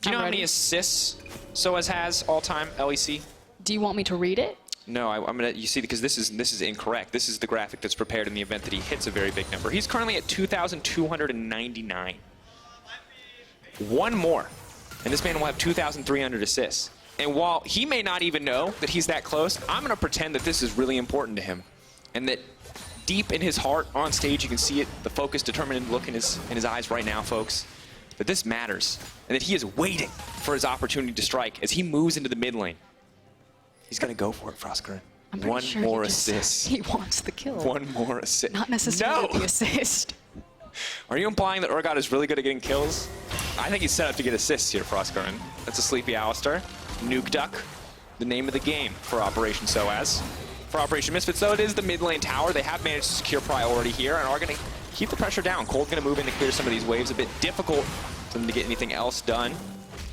Do you know how many assists SoaZ has all time, LEC? Do you want me to read it? No, I'm gonna. You see, because this is incorrect. This is the graphic that's prepared in the event that he hits a very big number. He's currently at 2,299. One more, and this man will have 2,300 assists. And while he may not even know that he's that close, I'm going to pretend that this is really important to him. And that deep in his heart, on stage, you can see it, the focus, determined look in his eyes right now, folks, that this matters. And that he is waiting for his opportunity to strike as he moves into the mid lane. He's going to go for it, Froskurinn. One sure more assist. He wants the kill. One more assist. Not necessarily the assist. Are you implying that Urgot is really good at getting kills? I think he's set up to get assists here, Froskurinn. That's a sleepy Alistar. Nukeduck, the name of the game for Operation SoaZ. For Operation Misfits, though, it is the mid lane tower. They have managed to secure priority here and are going to keep the pressure down. Kold's going to move in to clear some of these waves. A bit difficult for them to get anything else done.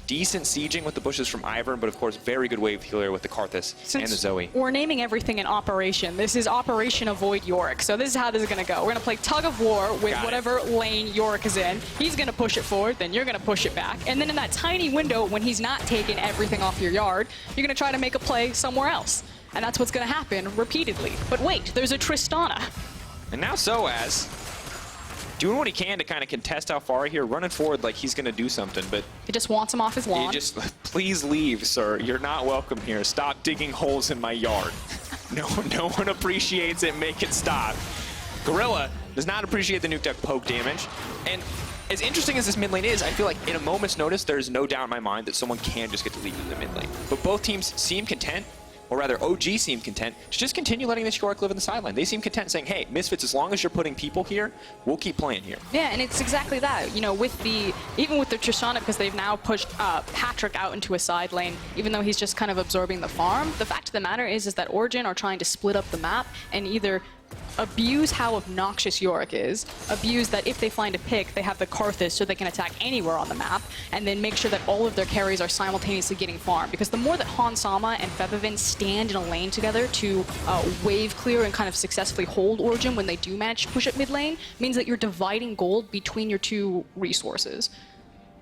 Decent sieging with the bushes from Ivern, but of course, very good wave healer with the Karthus and the Zoe. We're naming everything in Operation. This is Operation Avoid Yorick. So this is how this is going to go. We're going to play tug of war with whatever lane Yorick is in. He's going to push it forward, then you're going to push it back. And then in that tiny window, when he's not taking everything off your yard, you're going to try to make a play somewhere else. And that's what's going to happen repeatedly. But wait, there's a Tristana. And now SoaZ doing what he can to kind of contest Alphari here, running forward like he's going to do something, but he just wants him off his lawn. You just, please leave, sir. You're not welcome here. Stop digging holes in my yard. No one appreciates it. Make it stop. Gorilla does not appreciate the Nukeduck poke damage. And as interesting as this mid lane is, I feel like in a moment's notice, there's no doubt in my mind that someone can just get to lead in the mid lane. But both teams seem content, or rather OG seem content, to just continue letting this Yorick live in the sideline. They seem content saying, hey, Misfits, as long as you're putting people here, we'll keep playing here. Yeah, and it's exactly that. You know, even with the Tristana, because they've now pushed Patrik out into a side lane, even though he's just kind of absorbing the farm, the fact of the matter is that Origen are trying to split up the map and either abuse how obnoxious Yorick is, abuse that if they find a pick, they have the Karthus so they can attack anywhere on the map, and then make sure that all of their carries are simultaneously getting farmed. Because the more that Hansama and Febiven stand in a lane together to wave clear and kind of successfully hold Origen when they do manage to push up mid lane, means that you're dividing gold between your two resources.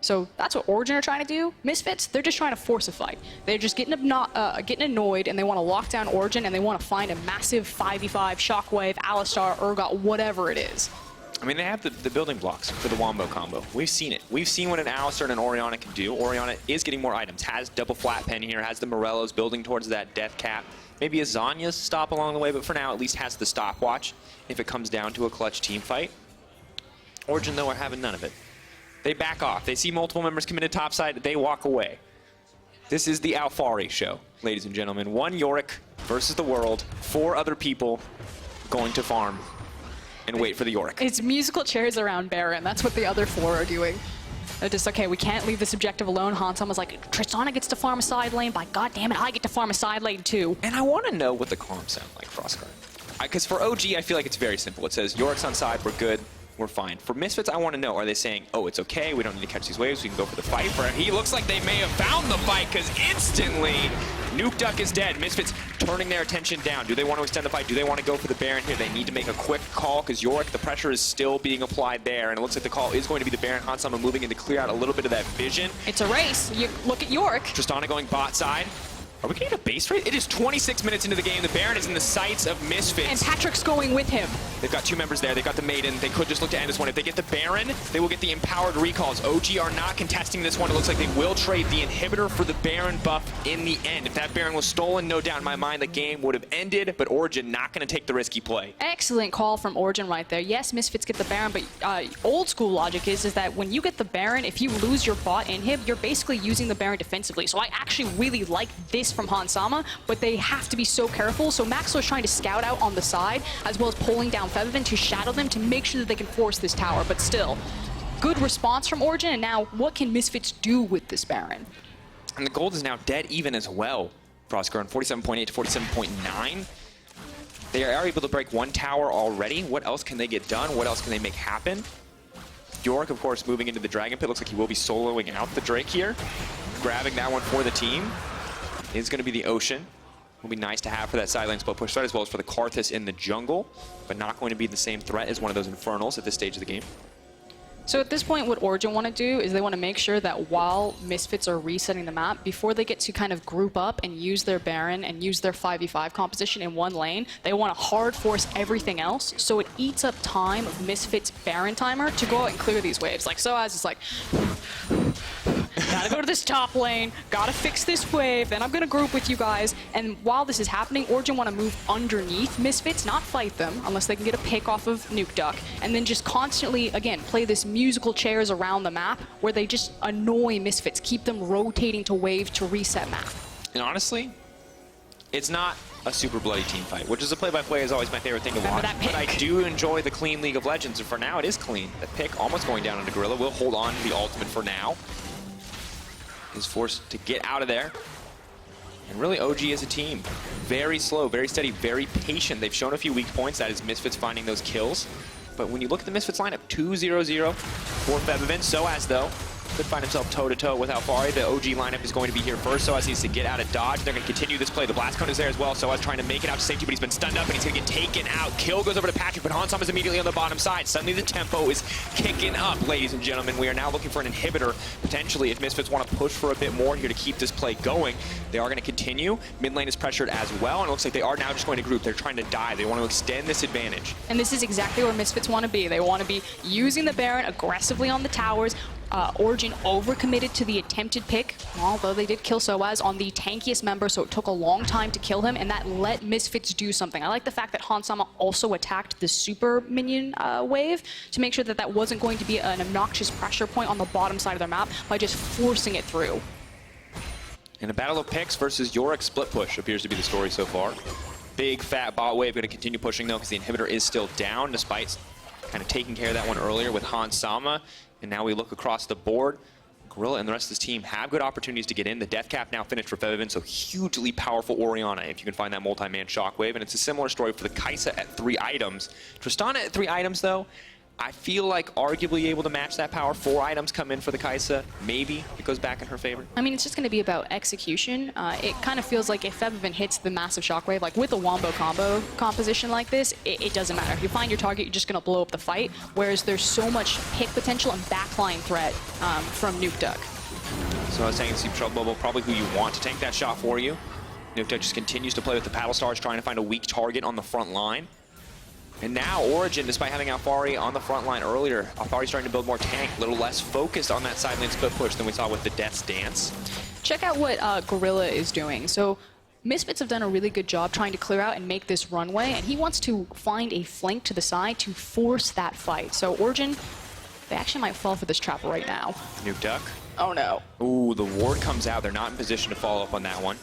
So that's what Origen are trying to do. Misfits, they're just trying to force a fight. They're just getting annoyed, and they want to lock down Origen, and they want to find a massive 5v5, Shockwave, Alistar, Urgot, whatever it is. I mean, they have the building blocks for the Wombo combo. We've seen it. We've seen what an Alistar and an Orianna can do. Orianna is getting more items, has double flat pen here, has the Morellos building towards that death cap. Maybe a Zanya's stop along the way, but for now, at least has the stopwatch if it comes down to a clutch team fight. Origen, though, are having none of it. They back off. They see multiple members come into topside. They walk away. This is the Alphari show, ladies and gentlemen. One Yorick versus the world. 4 other people going to farm and wait for the Yorick. It's musical chairs around Baron. That's what the other 4 are doing. They're just, okay, we can't leave this objective alone. Hansama's like, Tristana gets to farm a side lane. By God damn it, I get to farm a side lane too. And I want to know what the comms sound like, Froskurinn. Because for OG, I feel like it's very simple. It says, Yorick's on side, we're good. We're fine. For Misfits, I want to know, are they saying, oh, it's okay, we don't need to catch these waves, we can go for the fight? For he looks like they may have found the fight, because instantly, Nukeduck is dead. Misfits turning their attention down. Do they want to extend the fight? Do they want to go for the Baron here? They need to make a quick call, because Yorick, the pressure is still being applied there, and it looks like the call is going to be the Baron. Hansama moving in to clear out a little bit of that vision. It's a race. You look at Yorick. Tristana going bot side. Are we getting a base race? It is 26 minutes into the game. The Baron is in the sights of Misfits. And Patrick's going with him. They've got 2 members there. They've got the Maiden. They could just look to end this one. If they get the Baron, they will get the empowered recalls. OG are not contesting this one. It looks like they will trade the inhibitor for the Baron buff in the end. If that Baron was stolen, no doubt in my mind, the game would have ended, but Origen not going to take the risky play. Excellent call from Origen right there. Yes, Misfits get the Baron, but old school logic is that when you get the Baron, if you lose your bot inhib, you're basically using the Baron defensively. So I actually really like this from Hansama, but they have to be so careful. So Maxlore's trying to scout out on the side, as well as pulling down Febiven to shadow them to make sure that they can force this tower. But still, good response from Origen, and now what can Misfits do with this Baron? And the gold is now dead even as well. Froskurinn 47.8 to 47.9. They are able to break 1 tower already. What else can they get done? What else can they make happen? Yorick, of course, moving into the Dragon Pit. Looks like he will be soloing out the Drake here. Grabbing that one for the team is going to be the Ocean. Will be nice to have for that side lane split push start, as well as for the Karthus in the jungle, but not going to be the same threat as one of those Infernals at this stage of the game. So at this point, what Origen want to do is they want to make sure that while Misfits are resetting the map, before they get to kind of group up and use their Baron and use their 5v5 composition in one lane, they want to hard force everything else, so it eats up time of Misfits' Baron timer to go out and clear these waves. Like SoaZ is like... Gotta go to this top lane, gotta fix this wave, then I'm gonna group with you guys. And while this is happening, Origen want to move underneath Misfits, not fight them, unless they can get a pick off of Nukeduck, and then just constantly, again, play this musical chairs around the map where they just annoy Misfits, keep them rotating to wave to reset map. And honestly, it's not a super bloody team fight, which is a play-by-play is always my favorite thing to watch. But I do enjoy the clean League of Legends, and for now it is clean. That pick almost going down into Gorilla. Will hold on to the ultimate for now. Is forced to get out of there. And really, OG as a team, very slow, very steady, very patient. They've shown a few weak points. That is Misfits finding those kills. But when you look at the Misfits lineup, 2-0-0 for Febiven. SoaZ, though, could find himself toe-to-toe with Alphari. The OG lineup is going to be here first. SoaZ needs to get out of dodge. They're going to continue this play. The blast cone is there as well. SoaZ trying to make it out to safety, but he's been stunned up, and he's going to get taken out. Kill goes over to Patrik, but Hansam is immediately on the bottom side. Suddenly the tempo is kicking up, ladies and gentlemen. We are now looking for an inhibitor, potentially, if Misfits want to push for a bit more here to keep this play going. They are going to continue. Mid lane is pressured as well, and it looks like they are now just going to group. They're trying to dive. They want to extend this advantage. And this is exactly where Misfits want to be. They want to be using the Baron aggressively on the towers. Origen overcommitted to the attempted pick, although they did kill SoaZ on the tankiest member, so it took a long time to kill him, and that let Misfits do something. I like the fact that Hansama also attacked the super minion wave to make sure that that wasn't going to be an obnoxious pressure point on the bottom side of their map by just forcing it through. And a battle of picks versus Yorick split push appears to be the story so far. Big fat bot wave, going to continue pushing though because the inhibitor is still down despite kind of taking care of that one earlier with Hansama. And now we look across the board. Gorilla and the rest of this team have good opportunities to get in. The death cap now finished for Febiven, so hugely powerful Orianna if you can find that multi-man shockwave. And it's a similar story for the Kaisa at 3 items. Tristana at 3 items though, I feel like arguably able to match that power. 4 items come in for the Kaisa. Maybe it goes back in her favor. I mean, it's just going to be about execution. It kind of feels like if Febiven hits the massive shockwave, like with a wombo combo composition like this, it doesn't matter. If you find your target, you're just going to blow up the fight, whereas there's so much pick potential and backline threat from Nukeduck. So I was saying it's Trouble, probably who you want to tank that shot for you. Nukeduck just continues to play with the paddle stars, trying to find a weak target on the front line. And now Origen, despite having Alphari on the front line earlier, Alphari's starting to build more tank, a little less focused on that side lane split push than we saw with the Death's Dance. Check out what Gorilla is doing. So Misfits have done a really good job trying to clear out and make this runway, and he wants to find a flank to the side to force that fight. So Origen, they actually might fall for this trap right now. Nukeduck. Oh no. Ooh, the ward comes out. They're not in position to follow up on that one.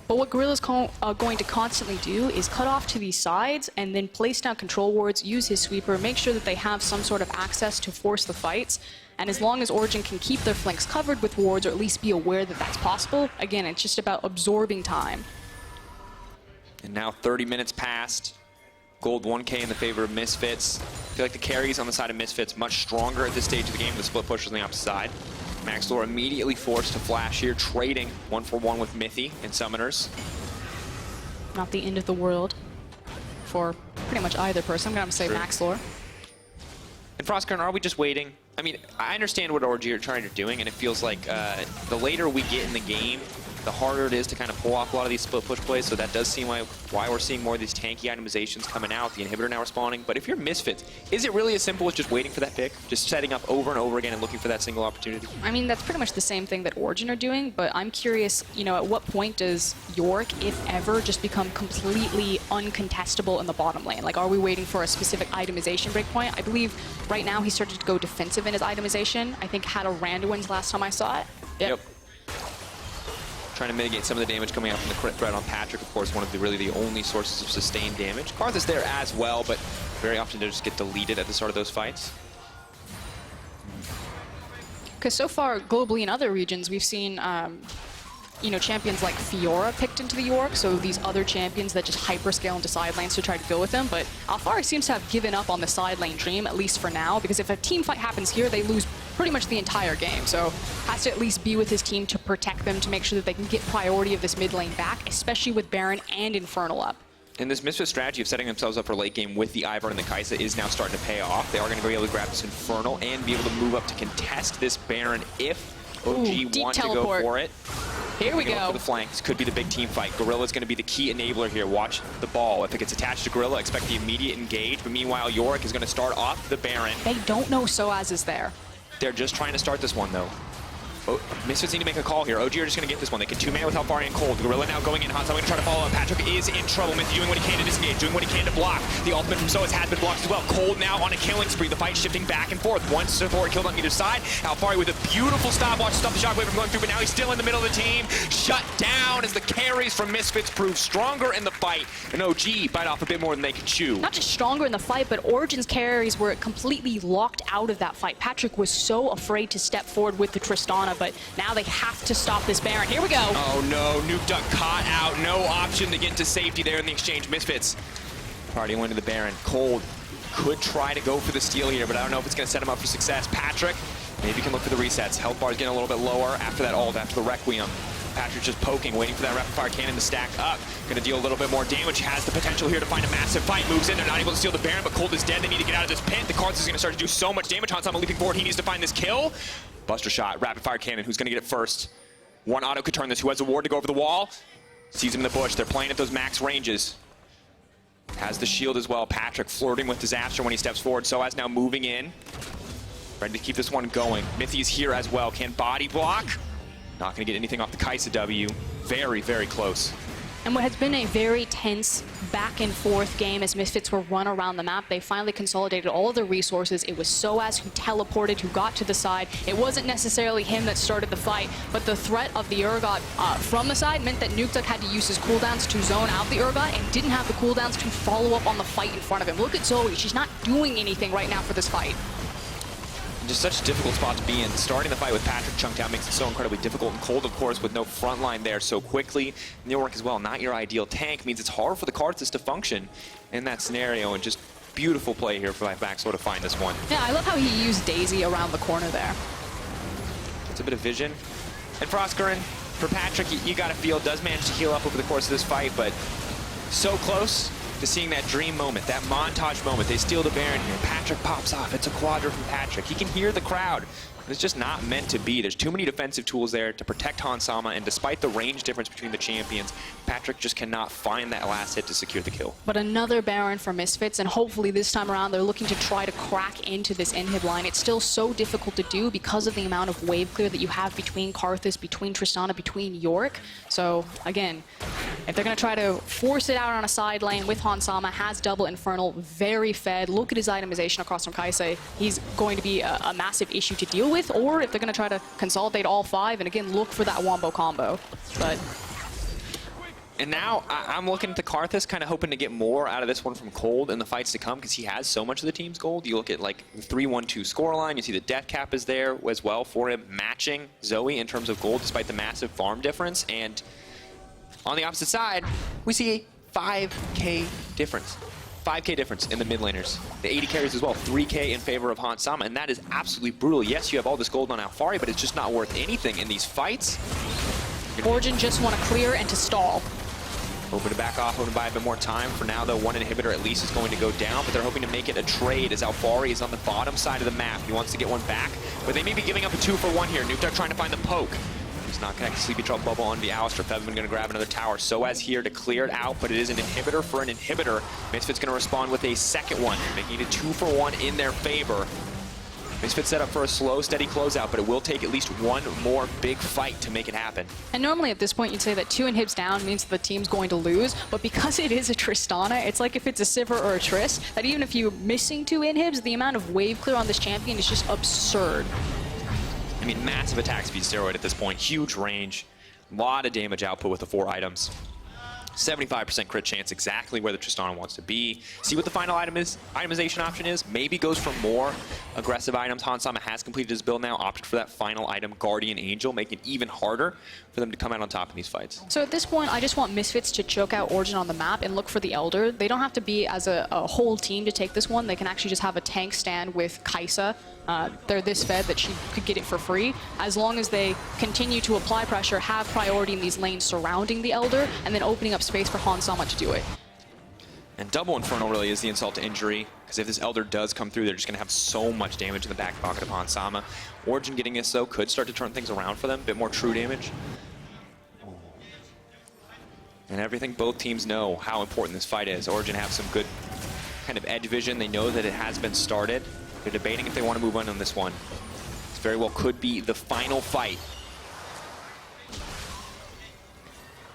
But what Gorilla's going to constantly do is cut off to these sides and then place down control wards, use his sweeper, make sure that they have some sort of access to force the fights. And as long as Origen can keep their flanks covered with wards, or at least be aware that that's possible, again, it's just about absorbing time. And now 30 minutes passed. Gold 1K in the favor of Misfits. I feel like the carries on the side of Misfits much stronger at this stage of the game. The split push on the opposite side. Maxlore immediately forced to flash here, trading 1-for-1 with Mithy and Summoners. Not the end of the world for pretty much either person. I'm going to say Maxlore. And Froskurinn, are we just waiting? I mean, I understand what Origen are trying to doing, and it feels like the later we get in the game, the harder it is to kind of pull off a lot of these split push plays, so that does seem why we're seeing more of these tanky itemizations coming out, the inhibitor now respawning. But if you're Misfits, is it really as simple as just waiting for that pick? Just setting up over and over again and looking for that single opportunity? I mean, that's pretty much the same thing that Origen are doing, but I'm curious, you know, at what point does Yorick, if ever, just become completely uncontestable in the bottom lane? Like, are we waiting for a specific itemization breakpoint? I believe right now he started to go defensive in his itemization. I think had a Randuin's last time I saw it. Yep. Trying to mitigate some of the damage coming out from the crit threat on Patrik, of course, one of the really the only sources of sustained damage. Karthus there as well, but very often they just get deleted at the start of those fights. Because so far, globally in other regions, we've seen you know, champions like Fiora picked into the Yorick, so these other champions that just hyperscale into side lanes to try to go with them. But Alphari seems to have given up on the side lane dream, at least for now, because if a team fight happens here, they lose pretty much the entire game. So has to at least be with his team to protect them, to make sure that they can get priority of this mid lane back, especially with Baron and Infernal up. And this Misfit strategy of setting themselves up for late game with the Ivern and the Kaisa is now starting to pay off. They are going to be able to grab this Infernal and be able to move up to contest this Baron if OG want to go for it. Here we go. For the flanks. Could be the big team fight. Gorilla's going to be the key enabler here. Watch the ball. If it gets attached to Gorilla, expect the immediate engage. But meanwhile, Yorick is going to start off the Baron. They don't know SoaZ is there. They're just trying to start this one, though. Misfits need to make a call here. OG are just going to get this one. They can two-man with Alphari and Kold. Gorilla now going in. Han's going to try to follow up. Patrik is in trouble. Mithy doing what he can to disengage, doing what he can to block. The ultimate from SoaZ has been blocked as well. Kold now on a killing spree. The fight shifting back and forth. One support killed on either side. Alphari with a beautiful stopwatch to stop the shockwave from going through, but now he's still in the middle of the team. Shut down as the carries from Misfits prove stronger in the fight. And OG bite off a bit more than they could chew. Not just stronger in the fight, but Origen's carries were completely locked out of that fight. Patrik was so afraid to step forward with the Tristana, but now they have to stop this Baron. Here we go. Oh no, Nukeduck caught out. No option to get to safety there in the exchange. Misfits already went to the Baron. Kold could try to go for the steal here, but I don't know if it's going to set him up for success. Patrik maybe can look for the resets. Health bar is getting a little bit lower after that ult, after the Requiem. Patrik just poking, waiting for that rapid fire cannon to stack up. Going to deal a little bit more damage. Has the potential here to find a massive fight. Moves in. They're not able to steal the Baron, but Kold is dead. They need to get out of this pit. The Karthus is going to start to do so much damage. Hansama leaping forward. He needs to find this kill. Buster shot, rapid fire cannon. Who's going to get it first? One auto could turn this. Who has a ward to go over the wall? Sees him in the bush. They're playing at those max ranges. Has the shield as well. Patrik flirting with disaster when he steps forward. SoaZ now moving in. Ready to keep this one going. Mithy is here as well. Can body block. Not going to get anything off the Kaisa W. Very, very close. And what has been a very tense back and forth game as Misfits were run around the map, they finally consolidated all of their resources. It was SoaZ who teleported, who got to the side. It wasn't necessarily him that started the fight, but the threat of the Urgot from the side meant that Nukeduck had to use his cooldowns to zone out the Urgot and didn't have the cooldowns to follow up on the fight in front of him. Look at Zoe. She's not doing anything right now for this fight. Just such a difficult spot to be in. Starting the fight with Patrik chunked out makes it so incredibly difficult, and Kold, of course, with no front line there so quickly. And Yorick as well, not your ideal tank, means it's hard for the Karthus to function in that scenario, and just beautiful play here for Maxlore to find this one. Yeah, I love how he used Daisy around the corner there. It's a bit of vision. And Froskurinn, for Patrik, you gotta feel, does manage to heal up over the course of this fight, but so close to seeing that dream moment, that montage moment. They steal the Baron here. Patrik pops off. It's a quadra from Patrik. He can hear the crowd. But it's just not meant to be. There's too many defensive tools there to protect Hansama, and despite the range difference between the champions, Patrik just cannot find that last hit to secure the kill. But another Baron for Misfits, and hopefully this time around they're looking to try to crack into this inhib line. It's still so difficult to do because of the amount of wave clear that you have between Karthus, between Tristana, between Yorick. So again, if they're going to try to force it out on a side lane with Hansama, has double Infernal, very fed. Look at his itemization across from Kaisa. He's going to be a massive issue to deal with. Or if they're going to try to consolidate all five and again look for that wombo combo. But and now I'm looking at the Karthus, kind of hoping to get more out of this one from Kold in the fights to come, because he has so much of the team's gold. You look at like the 3-1-2 scoreline, you see the death cap is there as well for him, matching Zoe in terms of gold despite the massive farm difference. And on the opposite side, we see a 5K difference. 5K difference in the mid laners. The 80 carries as well, 3K in favor of Hansama, and that is absolutely brutal. Yes, you have all this gold on Alphari, but it's just not worth anything in these fights. Origen just want to clear and to stall. Hoping to back off, hoping to buy a bit more time. For now, though, one inhibitor at least is going to go down, but they're hoping to make it a trade as Alphari is on the bottom side of the map. He wants to get one back, but they may be giving up a 2-for-1 here. Nukeduck trying to find the poke. He's not connected. Sleepy Trouble Bubble on the Alistar. Febiven going to grab another tower. SoaZ here to clear it out, but it is an inhibitor for an inhibitor. Misfits going to respond with a second one, making it a 2-for-1 in their favor. Misfits set up for a slow, steady closeout, but it will take at least one more big fight to make it happen. And normally at this point you'd say that 2 inhibs down means the team's going to lose, but because it is a Tristana, it's like if it's a Sivir or a Triss, that even if you're missing 2 inhibs, the amount of wave clear on this champion is just absurd. I mean, massive attack speed steroid at this point, huge range, a lot of damage output with the 4 items. 75% crit chance, exactly where the Tristana wants to be. See what the final itemization option is. Maybe goes for more aggressive items. Hansama has completed his build now, opted for that final item, Guardian Angel, making it even harder for them to come out on top in these fights. So at this point, I just want Misfits to choke out Origen on the map and look for the Elder. They don't have to be as a whole team to take this one. They can actually just have a tank stand with Kaisa. They're this fed that she could get it for free. As long as they continue to apply pressure, have priority in these lanes surrounding the Elder, and then opening up space for Hansama to do it. And double Infernal really is the insult to injury, because if this Elder does come through, they're just going to have so much damage in the back pocket of Hansama. Origen getting this, though, could start to turn things around for them. A bit more true damage. And everything both teams know how important this fight is. Origen have some good kind of edge vision. They know that it has been started. They're debating if they want to move on this one. This very well could be the final fight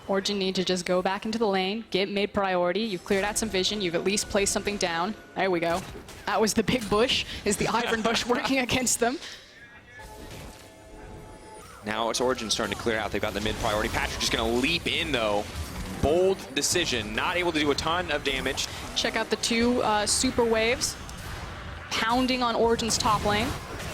Origen need to just go back into the lane, get mid priority. You've cleared out some vision. You've at least placed something down. There we go. That was the big bush. Is the Ivern bush working against them? Now it's Origen starting to clear out. They've got the mid priority. Patrik just going to leap in, though. Bold decision. Not able to do a ton of damage. Check out the two super waves. Pounding on Origen's top lane.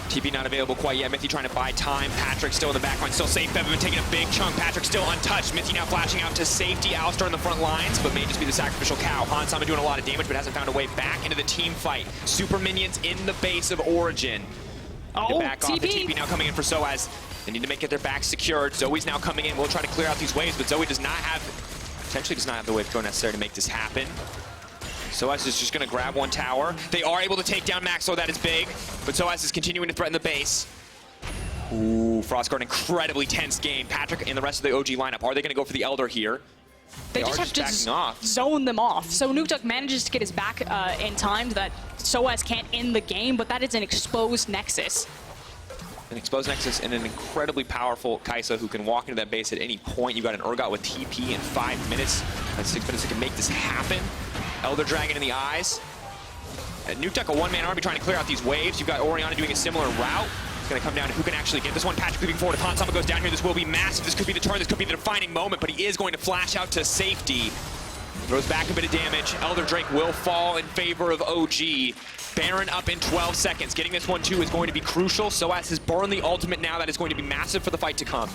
TP not available quite yet. Mithy trying to buy time. Patrik still in the back line, still safe. Febiven taking a big chunk. Patrik still untouched. Mithy now flashing out to safety. Alistar in the front lines, but may just be the sacrificial cow. Hansama doing a lot of damage, but hasn't found a way back into the team fight. Super minions in the base of Origen. Oh, back off. The TP now coming in for SoaZ. They need to get their back secured. Zoe's now coming in. We'll try to clear out these waves, but Zoe does not have, potentially does not have the wave code necessary to make this happen. SoaZ is just going to grab one tower. They are able to take down Maxlore. That is big, but SoaZ is continuing to threaten the base. Ooh, Froskurinn, incredibly tense game. Patrik and the rest of the OG lineup, are they going to go for the Elder here? They just have to zone them off. So Nukeduck manages to get his back in time that SoaZ can't end the game, but that is an exposed Nexus. An exposed Nexus and an incredibly powerful Kaisa who can walk into that base at any point. You've got an Urgot with TP in 5 minutes. That's 6 minutes that can make this happen. Elder Dragon in the eyes. Nukeduck, a one-man army trying to clear out these waves. You've got Orianna doing a similar route. It's going to come down to who can actually get this one. Patrik leaping forward. If Hansama goes down here, this will be massive. This could be the turn. This could be the defining moment, but he is going to flash out to safety. Throws back a bit of damage. Elder Drake will fall in favor of OG. Baron up in 12 seconds. Getting this one, too, is going to be crucial. SoaZ has burned the ultimate now. That is going to be massive for the fight to come.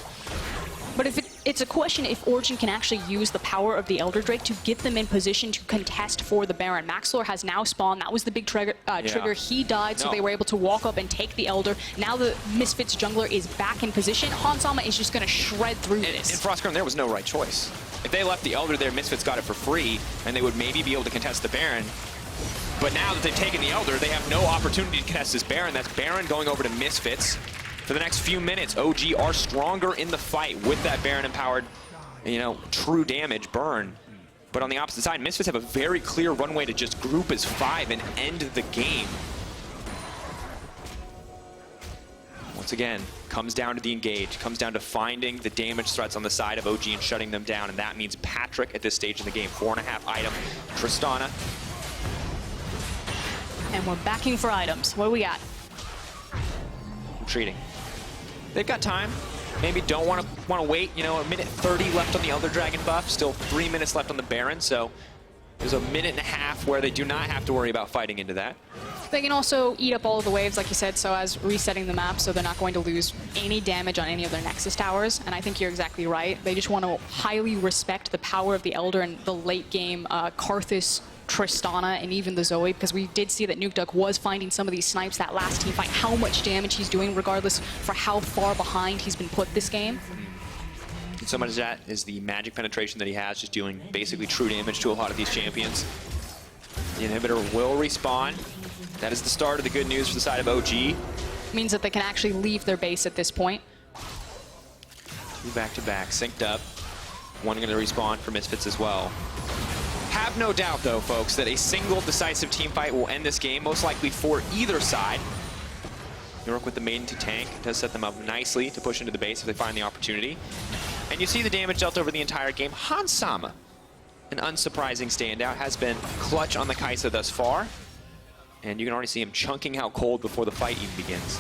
But if it's a question if Origen can actually use the power of the Elder Drake to get them in position to contest for the Baron. Maxlore has now spawned. That was the big trigger. He died, so they were able to walk up and take the Elder. Now the Misfits jungler is back in position. Hansama is just going to shred through this. And Froskurinn, there was no right choice. If they left the Elder there, Misfits got it for free, and they would maybe be able to contest the Baron. But now that they've taken the Elder, they have no opportunity to contest this Baron. That's Baron going over to Misfits. For the next few minutes, OG are stronger in the fight with that Baron-empowered, true damage burn. But on the opposite side, Misfits have a very clear runway to just group as 5 and end the game. Once again, comes down to the engage, comes down to finding the damage threats on the side of OG and shutting them down, and that means Patrik at this stage in the game. 4.5 item, Tristana. And we're backing for items. What do we got? Retreating. They've got time. Maybe don't want to wait. A minute 30 left on the Elder Dragon buff. Still 3 minutes left on the Baron. So there's a minute and a half where they do not have to worry about fighting into that. They can also eat up all of the waves, like you said, so as resetting the map, so they're not going to lose any damage on any of their Nexus towers. And I think you're exactly right. They just want to highly respect the power of the Elder and the late game Karthus, Tristana, and even the Zoe, because we did see that Nukeduck was finding some of these snipes that last team fight, how much damage he's doing regardless for how far behind he's been put this game. And so much of that is the magic penetration that he has, just doing basically true damage to a lot of these champions. The inhibitor will respawn. That is the start of the good news for the side of OG. Means that they can actually leave their base at this point. 2 back-to-back, synced up. One going to respawn for Misfits as well. Have no doubt, though, folks, that a single decisive team fight will end this game, most likely for either side. Yorick with the maiden to tank does set them up nicely to push into the base if they find the opportunity. And you see the damage dealt over the entire game. Hansama, an unsurprising standout, has been clutch on the Kaisa thus far. And you can already see him chunking out Kold before the fight even begins.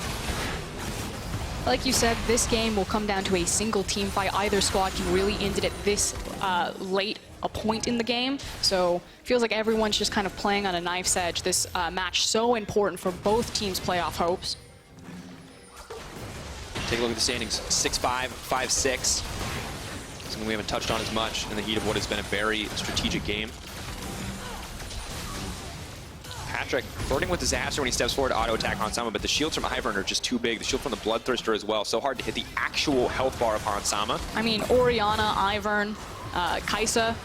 Like you said, this game will come down to a single team fight. Either squad can really end it at this late a point in the game. So feels like everyone's just kind of playing on a knife's edge. This match so important for both teams' playoff hopes. Take a look at the standings. 6-5, 5-6. Something we haven't touched on as much in the heat of what has been a very strategic game. Patrik flirting with disaster when he steps forward to auto-attack Hansama, but the shields from Ivern are just too big. The shield from the Bloodthirster as well. So hard to hit the actual health bar of Hansama. I mean, Orianna, Ivern, Kaisa,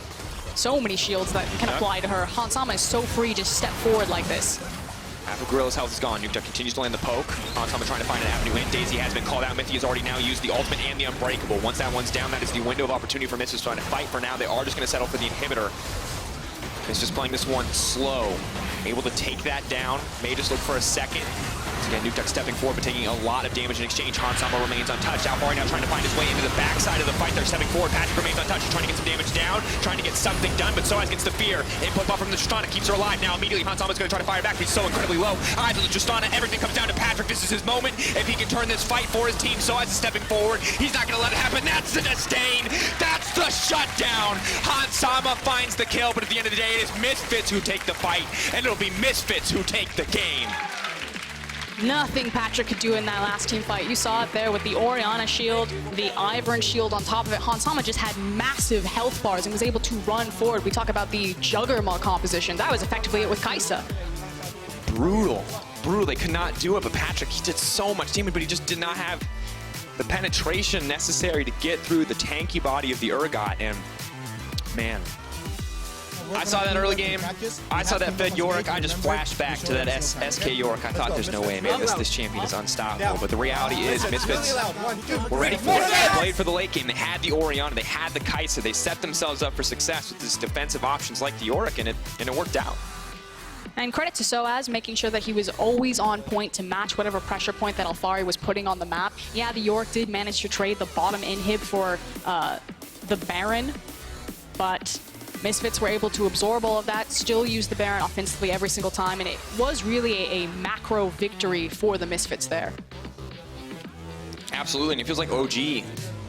so many shields that can apply to her. Hansama is so free to step forward like this. Half of Gorilla's health is gone. Nukeduck continues to land the poke. Hansama trying to find an avenue in. Daisy has been called out. Mithy has already now used the ultimate and the unbreakable. Once that one's down, that is the window of opportunity for Misfits trying to fight. For now, they are just going to settle for the inhibitor. It's just playing this one slow. Able to take that down. May just look for a second again, Nukeduck stepping forward, but taking a lot of damage in exchange. Hansama remains untouched. Alphari now trying to find his way into the backside of the fight. They're stepping forward. Patrik remains untouched. He's trying to get some damage down, trying to get something done, but SoaZ gets the fear. Input buff from the Tristana keeps her alive. Now immediately Hansama's going to try to fire back, but he's so incredibly low. Eyes on the Tristana. Everything comes down to Patrik. This is his moment. If he can turn this fight for his team, SoaZ is stepping forward. He's not going to let it happen. That's the disdain. That's the shutdown. Hansama finds the kill, but at the end of the day, it is Misfits who take the fight, and it'll be Misfits who take the game. Nothing Patrik could do in that last team fight. You saw it there with the Orianna shield, the Ivern shield on top of it. Hansama just had massive health bars and was able to run forward. We talk about the Juggernaut composition. That was effectively it with Kaisa. Brutal. Brutal. They could not do it, but Patrik, he did so much damage, but he just did not have the penetration necessary to get through the tanky body of the Urgot, and man, I saw that early game. I saw that Fed Yorick. I just flashed back to that SK Yorick. I thought there's no way, man. This champion is unstoppable. But the reality is, Misfits were ready for it. They played for the late game. They had the Orianna. They had the Kaisa. They set themselves up for success with these defensive options like the Yorick, and it worked out. And credit to SoaZ, making sure that he was always on point to match whatever pressure point that Alphari was putting on the map. Yeah, the Yorick did manage to trade the bottom inhib for the Baron, but Misfits were able to absorb all of that, still use the Baron offensively every single time, and it was really a macro victory for the Misfits there. Absolutely, and it feels like OG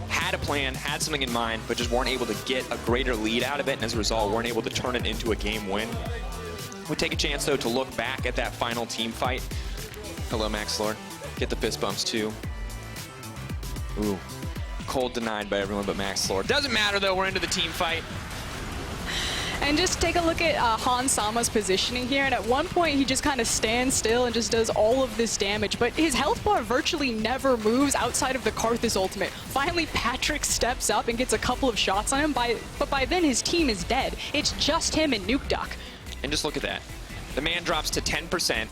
had a plan, had something in mind, but just weren't able to get a greater lead out of it, and as a result, weren't able to turn it into a game win. We take a chance, though, to look back at that final team fight. Hello, Maxlore. Get the fist bumps, too. Ooh. Kold denied by everyone but Maxlore. Doesn't matter, though. We're into the team fight. And just take a look at Hansama's positioning here, and at one point he just kind of stands still and just does all of this damage, but his health bar virtually never moves outside of the Karthus ultimate. Finally, Patrik steps up and gets a couple of shots on him, but by then his team is dead. It's just him and Nukeduck. And just look at that. The man drops to 10%,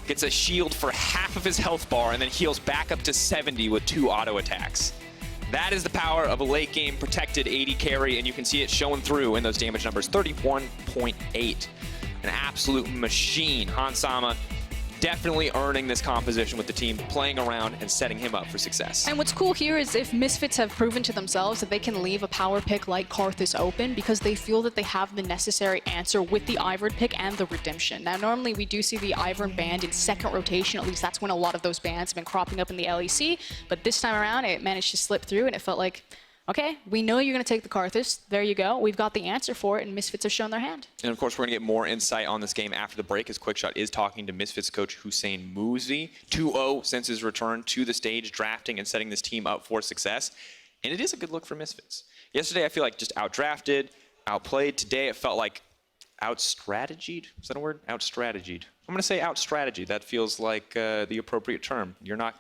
gets a shield for half of his health bar, and then heals back up to 70 with 2 auto attacks. That is the power of a late game protected AD carry, and you can see it showing through in those damage numbers. 31.8. An absolute machine. Hansama definitely earning this composition with the team, playing around and setting him up for success. And what's cool here is if Misfits have proven to themselves that they can leave a power pick like Karthus open because they feel that they have the necessary answer with the Ivern pick and the Redemption. Now, normally we do see the Ivern banned in second rotation, at least that's when a lot of those bans have been cropping up in the LEC, but this time around it managed to slip through and it felt like, okay, we know you're going to take the Karthus. There you go. We've got the answer for it, and Misfits have shown their hand. And, of course, we're going to get more insight on this game after the break as QuickShot is talking to Misfits coach Hussein Mouzi. 2-0 since his return to the stage, drafting and setting this team up for success. And it is a good look for Misfits. Yesterday, I feel like just outdrafted, outplayed. Today, it felt like out-strategied. Is that a word? Out-strategied. I'm going to say out-strategy. That feels like the appropriate term. You're not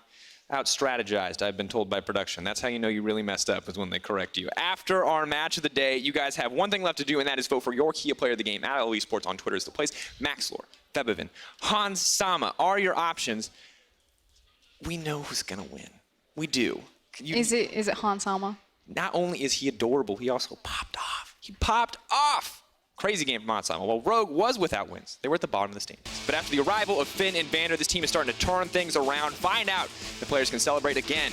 out-strategized, I've been told by production. That's how you know you really messed up, is when they correct you. After our match of the day, you guys have one thing left to do, and that is vote for your key player of the game. At eSports on Twitter is the place. Maxlore, Febiven, Hansama are your options. We know who's going to win. We do. Is it Hansama? Not only is he adorable, he also popped off. He popped off! Crazy game from Hansama. Well, Rogue was without wins. They were at the bottom of the standings. But after the arrival of Finn and Vander, this team is starting to turn things around. Find out if the players can celebrate again.